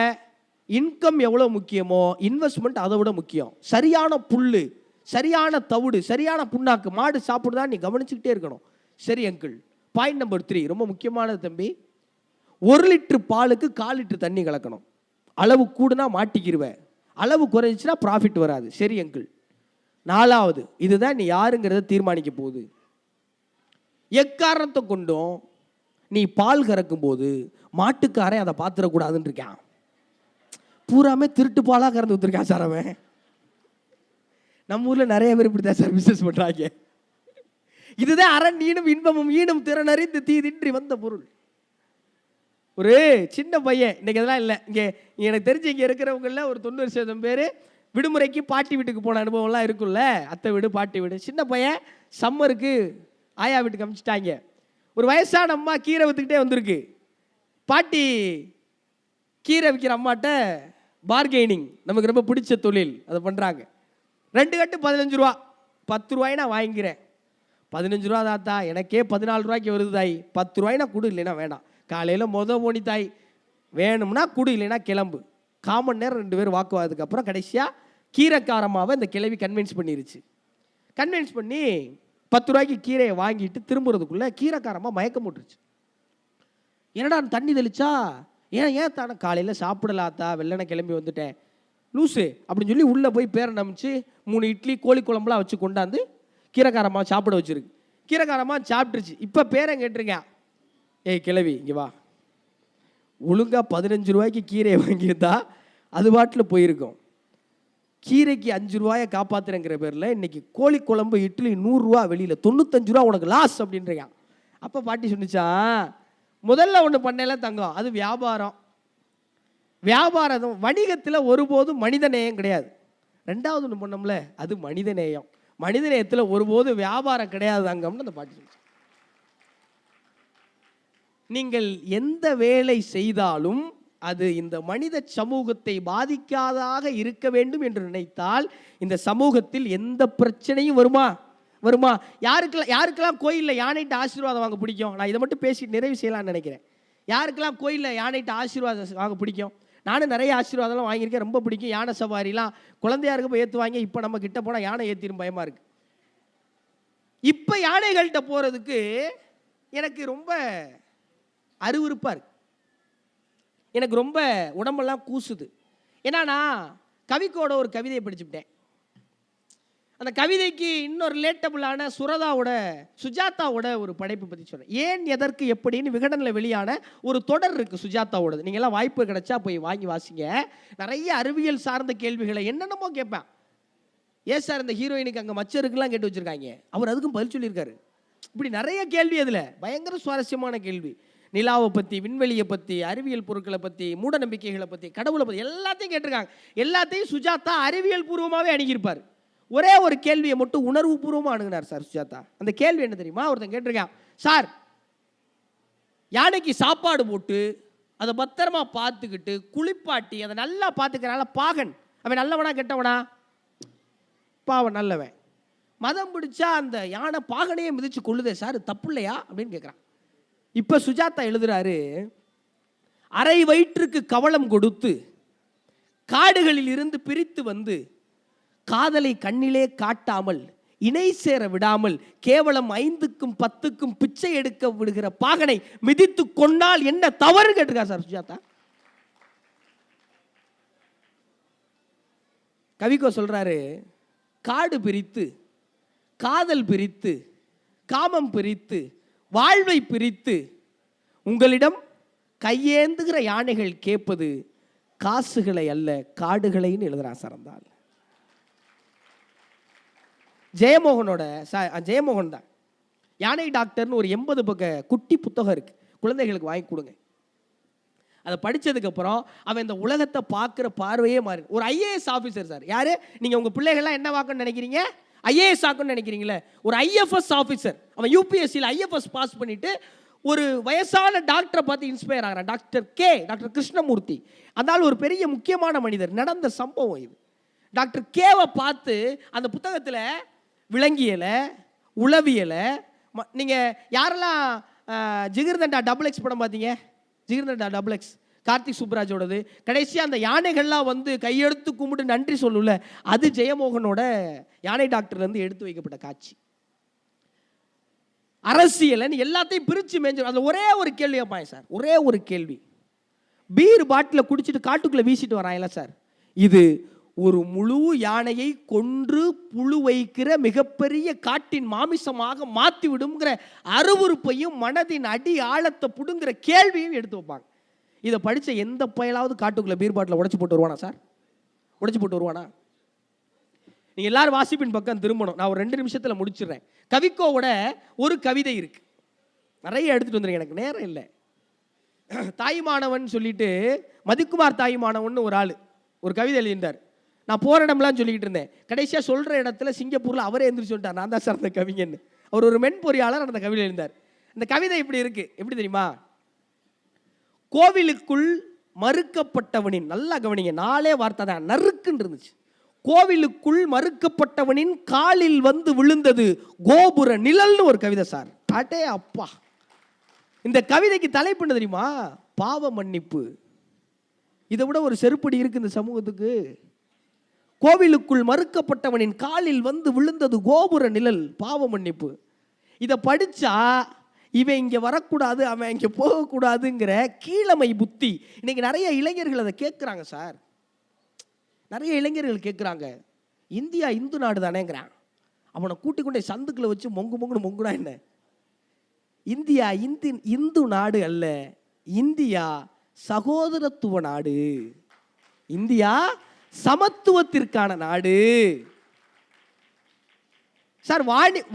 இன்கம் எவ்வளோ முக்கியமோ இன்வெஸ்ட்மெண்ட் அதை விட முக்கியம். சரியான புல், சரியான தவிடு, சரியான புண்ணாக்கு மாடு சாப்பிடுதான் நீ கவனிச்சுக்கிட்டே இருக்கணும். சரி அங்கிள். பாயிண்ட் நம்பர் 3 ரொம்ப முக்கியமானது தம்பி. 1 லிட்டர் பாலுக்கு 1/4 லிட்டர் தண்ணி கலக்கணும். அளவு கூடுனா மாட்டிக்கிருவேன், அளவு குறைஞ்சிச்சுன்னா ப்ராஃபிட் வராது. சரி அங்கிள். 4வது, இதுதான் நீ யாருங்கிறத தீர்மானிக்க போகுது. எக்காரணத்தை கொண்டும் நீ பால் கறக்கும் போது மாட்டுக்காரன் அதை பார்த்துடக்கூடாதுன்னு இருக்கான். பூராமே திருட்டு பாலாக கறந்து ஊற்றுருக்கான் சார் அவன். நம்ம ஊரில் நிறைய பேர் இப்படி தான் சார் பிஸ்னஸ் பண்ணுறாங்க. இதுதான் அரண் ஈனும் இன்பமும் ஈனும் திறனறிந்து தீதின்றி வந்த பொருள். ஒரு சின்ன பையன், இன்னைக்கு அதெல்லாம் இல்லை, இங்கே எனக்கு தெரிஞ்சு இங்கே இருக்கிறவங்களில் ஒரு 90% பேர் விடுமுறைக்கு பாட்டி வீட்டுக்கு போன அனுபவம்லாம் இருக்குல்ல. அத்தை வீடு, பாட்டி வீடு. சின்ன பையன் சம்மருக்கு ஆயா வீட்டுக்கு அனுப்பிச்சிட்டாங்க. ஒரு வயசான அம்மா கீரை விற்றுக்கிட்டே வந்திருக்கு. பாட்டி கீரை விற்கிற அம்மாட்ட பார்கெனிங், நமக்கு ரொம்ப பிடிச்ச தொழில், அதை பண்ணுறாங்க. 2 கட்டு 15 ரூபா, 10 ரூபாய் நான் வாங்கிக்கிறேன். 15 ரூபா தாத்தா, எனக்கே 14 ரூபாய்க்கு வருது தாய், 10 ரூபாய்னா கொடு, இல்லைன்னா வேண்டாம். காலையில் போனி தாய், வேணும்னா கொடு, இல்லைன்னா கிளம்பு. காமன் நேரம் 2 பேர் வாக்குவாதத்துக்கு அப்புறம் கடைசியாக கீரைக்காரமாவை இந்த கிளவி கன்வின்ஸ் பண்ணிருச்சு. கன்வின்ஸ் பண்ணி 10 ரூபாய்க்கு கீரையை வாங்கிட்டு திரும்புறதுக்குள்ளே கீரைக்காரமாக மயக்கம் போட்டுருச்சு. என்னடா தண்ணி தெளிச்சா, ஏன் தானே காலையில் சாப்பிடலாத்தா, வெள்ளனை கிளம்பி வந்துட்டேன் லூஸு அப்படின்னு சொல்லி உள்ளே போய் பேரை நம்பிச்சு 3 இட்லி கோழி குழம்புலாம் வச்சு கொண்டாந்து கீரைக்காரமாக சாப்பிட வச்சுருக்கு. கீரைக்காரமாக சாப்பிட்டுருச்சு. இப்போ பேரை கேட்டிருக்கேன், ஏய் கிளவி இங்கே வா, ஒழுங்காக 15 ரூபாய்க்கு கீரையை வாங்கியிருந்தா அது பாட்டில் போயிருக்கோம். கீரைக்கு 5 ரூபாயை காப்பாற்றுறேங்கிற பேரில் இன்னைக்கு கோழி குழம்பு இட்லி 100 ரூபா, வெளியில் 95 ரூபா உனக்கு லாஸ் அப்படின்றான். அப்போ பாட்டி சொன்னிச்சா, முதல்ல ஒன்று பண்ணல தங்கம், அது வியாபாரம். வியாபாரம் வணிகத்தில் ஒருபோதும் மனித நேயம் கிடையாது. 2வது ஒன்று பண்ணோம்ல, அது மனித நேயம். மனித நேயத்தில் ஒருபோதும் வியாபாரம் கிடையாது தங்கம்னு அந்த பாட்டி சொல்லிச்சு. நீங்கள் எந்த வேலை செய்தாலும் அது இந்த மனித சமூகத்தை பாதிக்காதாக இருக்க வேண்டும் என்று நினைத்தால் இந்த சமூகத்தில் எந்த பிரச்சனையும் வருமா? யாருக்கெல்லாம் கோயிலில் யானைட்டு ஆசீர்வாதம் வாங்க பிடிக்கும்? நான் இதை மட்டும் பேசி நிறைவு செய்யலாம்னு நினைக்கிறேன். யாருக்கெல்லாம் கோயிலில் யானைட்டு ஆசீர்வாதம் வாங்க பிடிக்கும்? நானும் நிறைய ஆசீர்வாதம்லாம் வாங்கியிருக்கேன், ரொம்ப பிடிக்கும். யானை சவாரிலாம் குழந்தையா இருக்கப்போ ஏற்றுவாங்க. இப்போ நம்ம கிட்ட போனால் யானை ஏற்றிடும், பயமாக இருக்குது. இப்போ யானைகள்கிட்ட போகிறதுக்கு எனக்கு ரொம்ப அருவருப்பாக இருக்குது. எனக்கு ரொம்ப உடம்பெல்லாம் கூசுது. ஏன்னா நான் கவிக்கோட ஒரு கவிதையை படிச்சுவிட்டேன். அந்த கவிதைக்கு இன்னொரு ரிலேட்டபிளான சுஜாதாவோட ஒரு படைப்பு பற்றி சொல்கிறேன். ஏன் எதற்கு எப்படின்னு விகடனில் வெளியான ஒரு தொடர் இருக்குது சுஜாதாவோடது. நீங்கள் எல்லாம் வாய்ப்பு கிடைச்சா போய் வாங்கி வாசிங்க. நிறைய அறிவியல் சார்ந்த கேள்விகளை என்னென்னமோ கேட்பேன். ஏன் சார் இந்த ஹீரோயினுக்கு அங்கே மச்சருக்குலாம் கேட்டு வச்சுருக்காங்க, அவர் அதுக்கும் பதில் சொல்லியிருக்காரு. இப்படி நிறைய கேள்வி, அதில் பயங்கர சுவாரஸ்யமான கேள்வி. நிலாவை பற்றி, விண்வெளியை பற்றி, அறிவியல் பொருட்களை பற்றி, மூட நம்பிக்கைகளை பற்றி, கடவுளை பற்றி எல்லாத்தையும் கேட்டிருக்காங்க. எல்லாத்தையும் சுஜாதா அறிவியல் பூர்வமாகவே அணுகியிருப்பார். ஒரே ஒரு கேள்வியை மட்டும் உணர்வு பூர்வமாக அணுகினார் சார் சுஜாதா. அந்த கேள்வி என்ன தெரியுமா? ஒருத்தன் கேட்டிருக்கான், சார் யானைக்கு சாப்பாடு போட்டு அதை பத்திரமா பார்த்துக்கிட்டு குளிப்பாட்டி அதை நல்லா பார்த்துக்கிறாங்கள பாகன், அவன் நல்லவனா கெட்டவனா? பாவன் நல்லவன். மதம் பிடிச்சா அந்த யானை பாகனையே மிதிச்சு கொள்ளுதே சார், தப்பு இல்லையா அப்படின்னு கேட்குறான். இப்போ சுஜாதா எழுதுறாரு, அரை வயிற்றுக்கு கவளம் கொடுத்து காடுகளில் இருந்து பிரித்து வந்து காதலை கண்ணிலே காட்டாமல் இணை சேர விடாமல் கேவலம் 5க்கும் 10க்கும் பிச்சை எடுக்க விடுகிற பாகனை மிதித்து கொண்டால் என்ன தவறு கேட்டிருக்கா சார் சுஜாதா. கவிக்கோ சொல்றாரு, காடு பிரித்து, காதல் பிரித்து, காமம் பிரித்து, வாழ்வை பிரித்து உங்களிடம் கையேந்துகிற யானைகள் கேட்பது காசுகளை அல்ல காடுகளைன்னு எழுதுறான் சார். ஜெயமோகன் தான் யானை டாக்டர்னு ஒரு 80 பக்க குட்டி புத்தகம் இருக்கு, குழந்தைகளுக்கு வாங்கி கொடுங்க. அதை படித்ததுக்கு அப்புறம் அவன் இந்த உலகத்தை பார்க்குற பார்வையே மாறி. ஒரு ஐஏஎஸ் ஆஃபீஸர் சார். யாரு நீங்கள்? உங்கள் பிள்ளைகள்லாம் என்ன வாக்குன்னு நினைக்கிறீங்க? ஐஏஎஸ் ஆக்குன்னு நினைக்கிறீங்களே. ஒரு ஐஎஃப்எஸ் ஆஃபீஸர், அவன் யூபிஎஸ்சியில் ஐஎஃப்எஸ் பாஸ் பண்ணிட்டு ஒரு வயசான டாக்டரை பார்த்து இன்ஸ்பயர் ஆகிறான். டாக்டர் கிருஷ்ணமூர்த்தி. அதனால் ஒரு பெரிய முக்கியமான மனிதர், நடந்த சம்பவம் இது. டாக்டர் கேவை பார்த்து அந்த புத்தகத்தில் விலங்கியலை, உளவியலை, நீங்கள் யாரெல்லாம் ஜிகிர்தண்டா XX படம் பார்த்தீங்க? ஜிகிர்தண்டா XX கார்த்திக் சுப்ராஜோடது. கடைசியாக அந்த யானைகள்லாம் வந்து கையெடுத்து கும்பிட்டு நன்றி சொல்லுல, அது ஜெயமோகனோட யானை டாக்டர்லேருந்து எடுத்து வைக்கப்பட்ட காட்சி. அரசியல் எல்லாத்தையும் பிரித்து மேய்ஞ்சு அதில் ஒரே ஒரு கேள்வி கேட்பாங்க சார். ஒரே ஒரு கேள்வி, பீர் பாட்டில் குடிச்சிட்டு காட்டுக்குள்ளே வீசிட்டு வராங்கல்ல சார், இது ஒரு முழு யானையை கொன்று புழு வைக்கிற மிகப்பெரிய காட்டின் மாமிசமாக மாற்றி விடுங்கிற அருவருப்பையும் மனதின் அடி ஆழத்தை புடுங்கிற கேள்வியும் எடுத்து வைப்பாங்க. இதை படித்த எந்த பயலாவது காட்டுக்குள்ளே பீர் பாட்டில் உடைச்சி போட்டு வருவானா சார்? உடைச்சி போட்டு வருவானா? நீங்கள் எல்லாரும் வாசிப்பின் பக்கம் திரும்பணும். நான் ஒரு 2 நிமிஷத்தில் முடிச்சிடுறேன். கவிக்கோவோட ஒரு கவிதை இருக்கு, நிறைய எடுத்துகிட்டு வந்துருங்க, எனக்கு நேரம் இல்லை. தாய்மானவன் சொல்லிட்டு மதிக்குமார் தாய்மானவன் ஒரு ஆள் ஒரு கவிதை எழுதியிருந்தார். நான் போகிற இடம்லாம் சொல்லிக்கிட்டு இருந்தேன். கடைசியாக சொல்கிற இடத்துல சிங்கப்பூரில் அவரே எந்திரிச்சு சொல்லிட்டார், நான் தான் சார் அந்த கவிஞன்னு. அவர் ஒரு மென்பொறியாளர் அந்த கவிதை எழுந்தார். இந்த கவிதை இப்படி இருக்கு, எப்படி தெரியுமா? கோவிலுக்குள் மறுக்கப்பட்டவனின், நல்லா கவனிங்க, 4 வார்த்தை தான், நறுக்குன்னு இருந்துச்சு. கோவிலுக்குள் மறுக்கப்பட்டவனின் காலில் வந்து விழுந்தது கோபுர நிழல்னு ஒரு கவிதை சார். அடே அப்பா, இந்த கவிதைக்கு தலைப்பு என்ன தெரியுமா? பாவ மன்னிப்பு. இதை விட ஒரு செருப்படி இருக்கு இந்த சமூகத்துக்கு. கோவிலுக்குள் மறுக்கப்பட்டவனின் காலில் வந்து விழுந்தது கோபுர நிழல், பாவ மன்னிப்பு. இதை படிச்சா இவன் இங்கே வரக்கூடாது, அவன் இங்கே போகக்கூடாதுங்கிற கீழமை புத்தி இன்னைக்கு நிறைய இளைஞர்கள் அதை கேட்குறாங்க சார். நிறைய இளைஞர்கள் கேட்குறாங்க, இந்தியா இந்து நாடு தானேங்கிறான். அவனை கூட்டிக் கொண்டே சந்துக்களை வச்சு மொங்குனா என்ன? இந்தியா இந்து நாடு அல்ல, இந்தியா சகோதரத்துவ நாடு, இந்தியா சமத்துவத்திற்கான நாடு சார்.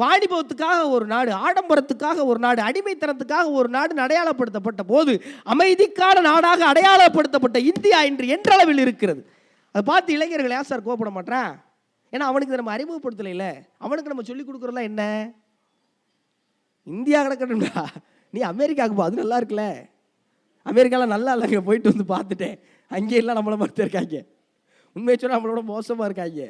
வாணிபத்துக்காக ஒரு நாடு, ஆடம்பரத்துக்காக ஒரு நாடு, அடிமைத்தனத்துக்காக ஒரு நாடு அடையாளப்படுத்தப்பட்ட போது அமைதிக்கான நாடாக அடையாளப்படுத்தப்பட்ட இந்தியா இன்று என்றளவில் இருக்கிறது. அதை பார்த்து இளைஞர்கள் ஏன் சார் கோபப்பட மாட்டான்? ஏன்னா அவனுக்கு நம்ம அறிமுகப்படுத்தலை இல்லை, அவனுக்கு நம்ம சொல்லிக் கொடுக்குறோம்லாம் என்ன? இந்தியா கிடக்கணும்டா, நீ அமெரிக்காவுக்கு போ, அது நல்லா இருக்குல்ல. அமெரிக்காவில் நல்லா இல்லைங்க, போயிட்டு வந்து பார்த்துட்டேன், அங்கே எல்லாம் நம்மளை மறுத்து இருக்காங்க, உண்மையை சொன்னால் நம்மளோட மோசமாக இருக்காங்க.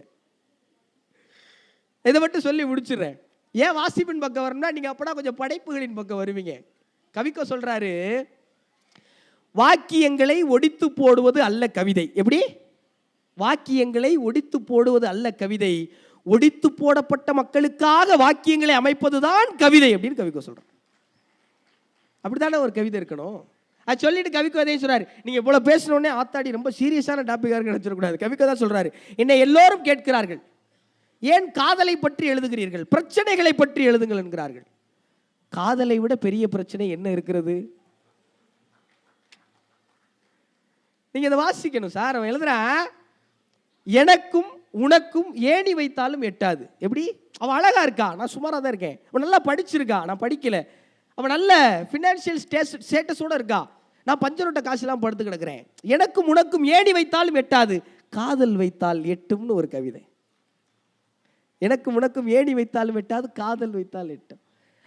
இதை மட்டும் சொல்லி முடிச்சிடுறேன். ஏன் வாசிப்பின் பக்கம் வரணும்னா நீங்கள் அப்படா கொஞ்சம் படைப்புகளின் பக்கம் வருவீங்க. கவிக்கோ சொல்கிறாரு, வாக்கியங்களை ஒடித்து போடுவது அல்ல கவிதை. எப்படி? வாக்கியங்களை ஒடித்து போடுவது அல்ல கவிதை, ஒடித்து போடப்பட்ட மக்களுக்காக வாக்கியங்களை அமைப்பதுதான் கவிதை அப்படின்னு கவிக்கோ சொல்கிறார். அப்படித்தானே ஒரு கவிதை இருக்கணும். அது சொல்லிட்டு கவிக்கோ அதே சொல்றாரு, நீங்க இவ்வளவு பேசணுன்னே ஆத்தாடி ரொம்ப சீரியஸான டாபிக்காக நினைச்சிடக்கூடாது. கவிக்கோ தான் சொல்றாரு, என்னை எல்லோரும் கேட்கிறார்கள், ஏன் காதலை பற்றி எழுதுகிறீர்கள்? பிரச்சனைகளை பற்றி எழுதுங்கள் என்கிறார்கள். காதலை விட பெரிய பிரச்சனை என்ன இருக்கிறது? நீங்க இதை வாசிக்கணும் சார். அவன் எழுதுறான், எனக்கும் உனக்கும் ஏணி வைத்தாலும் எட்டாது. எப்படி? அவன் அழகா இருக்கா, நான் சுமாராக தான் இருக்கேன். அவன் நல்லா படிச்சிருக்கா, நான் படிக்கல. அவன் நல்ல ஃபினான்ஷியல் ஸ்டேட்டஸோட இருக்கா, நான் பஞ்சரோட்ட காசுலாம் படுத்து கிடக்கிறேன். எனக்கும் உனக்கும் ஏணி வைத்தாலும் எட்டாது, காதல் வைத்தால் எட்டும்னு ஒரு கவிதை. எனக்கும் உனக்கும் ஏணி வைத்தாலும் எட்டாது, காதல் வைத்தால் எட்டும்.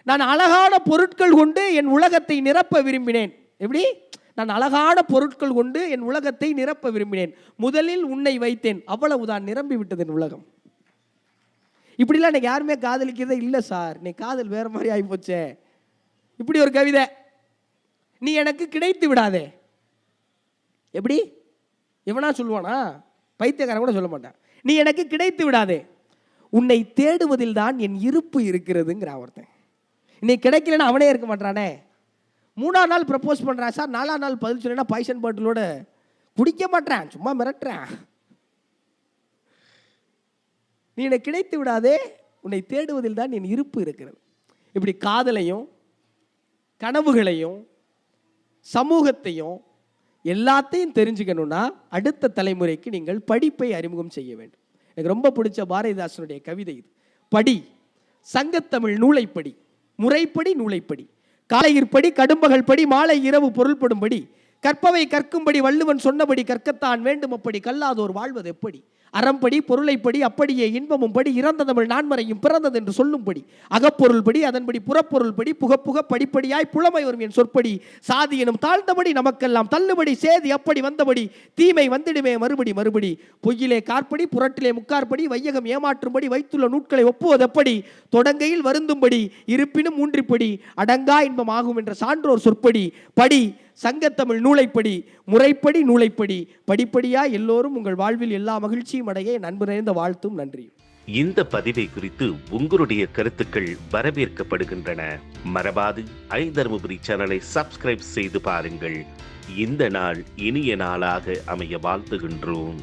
நான் அழகான பொருட்கள் கொண்டு என் உலகத்தை நிரப்ப விரும்பினேன். எப்படி? நான் அழகான பொருட்கள் கொண்டு என் உலகத்தை நிரப்ப விரும்பினேன். முதலில் உன்னை வைத்தேன், அவ்வளவுதான், நிரம்பி விட்டது என் உலகம். இப்படிலாம் இன்னைக்கு யாருமே காதலிக்கிறதே இல்லை சார். இன்னைக்கு காதல் வேற மாதிரி ஆகி போச்சே. இப்படி ஒரு கவிதை, நீ எனக்கு கிடைத்து விடாதே. எப்படி? எவனா சொல்லுவானா? பைத்தியக்காரன் கூட சொல்ல மாட்டான். நீ எனக்கு கிடைத்து விடாதே, உன்னை தேடுவதில் தான் என் இருப்பு இருக்கிறதுங்கிற ஒருத்தன். இன்னைக்கு கிடைக்கலன்னா அவனே இருக்க மாட்டானே. 3ஆம் நாள் ப்ரப்போஸ் பண்ணுறான் சார், 4ஆம் நாள் பதில் சொன்னா பாய்சன் பாட்டிலோட குடிக்க மாட்டேன், சும்மா மிரட்டுறேன். நீ என்னை கிடைத்து விடாதே, உன்னை தேடுவதில் தான் என் இருப்பு இருக்கிறது. இப்படி காதலையும் கனவுகளையும் சமூகத்தையும் எல்லாத்தையும் தெரிஞ்சுக்கணும்னா அடுத்த தலைமுறைக்கு நீங்கள் படிப்பை அறிமுகம் செய்ய வேண்டும். எனக்கு ரொம்ப பிடிச்ச பாரதிதாசனுடைய கவிதை இது. படி, சங்கத்தமிழ் நூலைப்படி, முறைப்படி நூலைப்படி, காலையிற்படி கடும்பகல் படி, மாலை இரவு பொருள்படும்படி, கற்பவை கற்கும்படி வள்ளுவன் சொன்னபடி கற்கத்தான் வேண்டும், அப்படி கல்லாதோர் வாழ்வது எப்படி, அறம்படி பொருளைப்படி அப்படியே இன்பமும் படி, இறந்த தமிழ் நான்மறையும் பிறந்தது என்று சொல்லும்படி, அகப்பொருள் படி அதன்படி புறப்பொருள் படி, புக புக படிப்படியாய் புலமை வரும் என் சொற்படி, சாதி எனும் தாழ்ந்தபடி நமக்கெல்லாம் தள்ளுபடி, சேதி அப்படி வந்தபடி, தீமை வந்திடுமே மறுபடி மறுபடி, பொய்யிலே கார்படி புரட்டிலே முக்கார்படி, வையகம் ஏமாற்றும்படி வைத்துள்ள நூட்களை ஒப்புவதெப்படி, தொடங்கையில் வருந்தும்படி இருப்பினும் ஊன்றிப்படி, அடங்கா இன்பம் ஆகும் என்ற சான்றோர் சொற்படி, படி சங்கத்தமிழ் நூலைப்படி, முறைப்படி நூலைப்படி, படிப்படியா எல்லோரும் உங்கள் வாழ்வில் எல்லா மகிழ்ச்சியும் அடைய நண்பு நிறைந்த வாழ்த்தும் நன்றி. இந்த பதிவை குறித்து உங்களுடைய கருத்துக்கள் வரவேற்கப்படுகின்றன. மறவாது ஐதர்மபுரி சேனலை சப்ஸ்கிரைப் செய்து பாருங்கள். இந்த நாள் இனிய நாளாக அமைய வாழ்த்துகின்றோம்.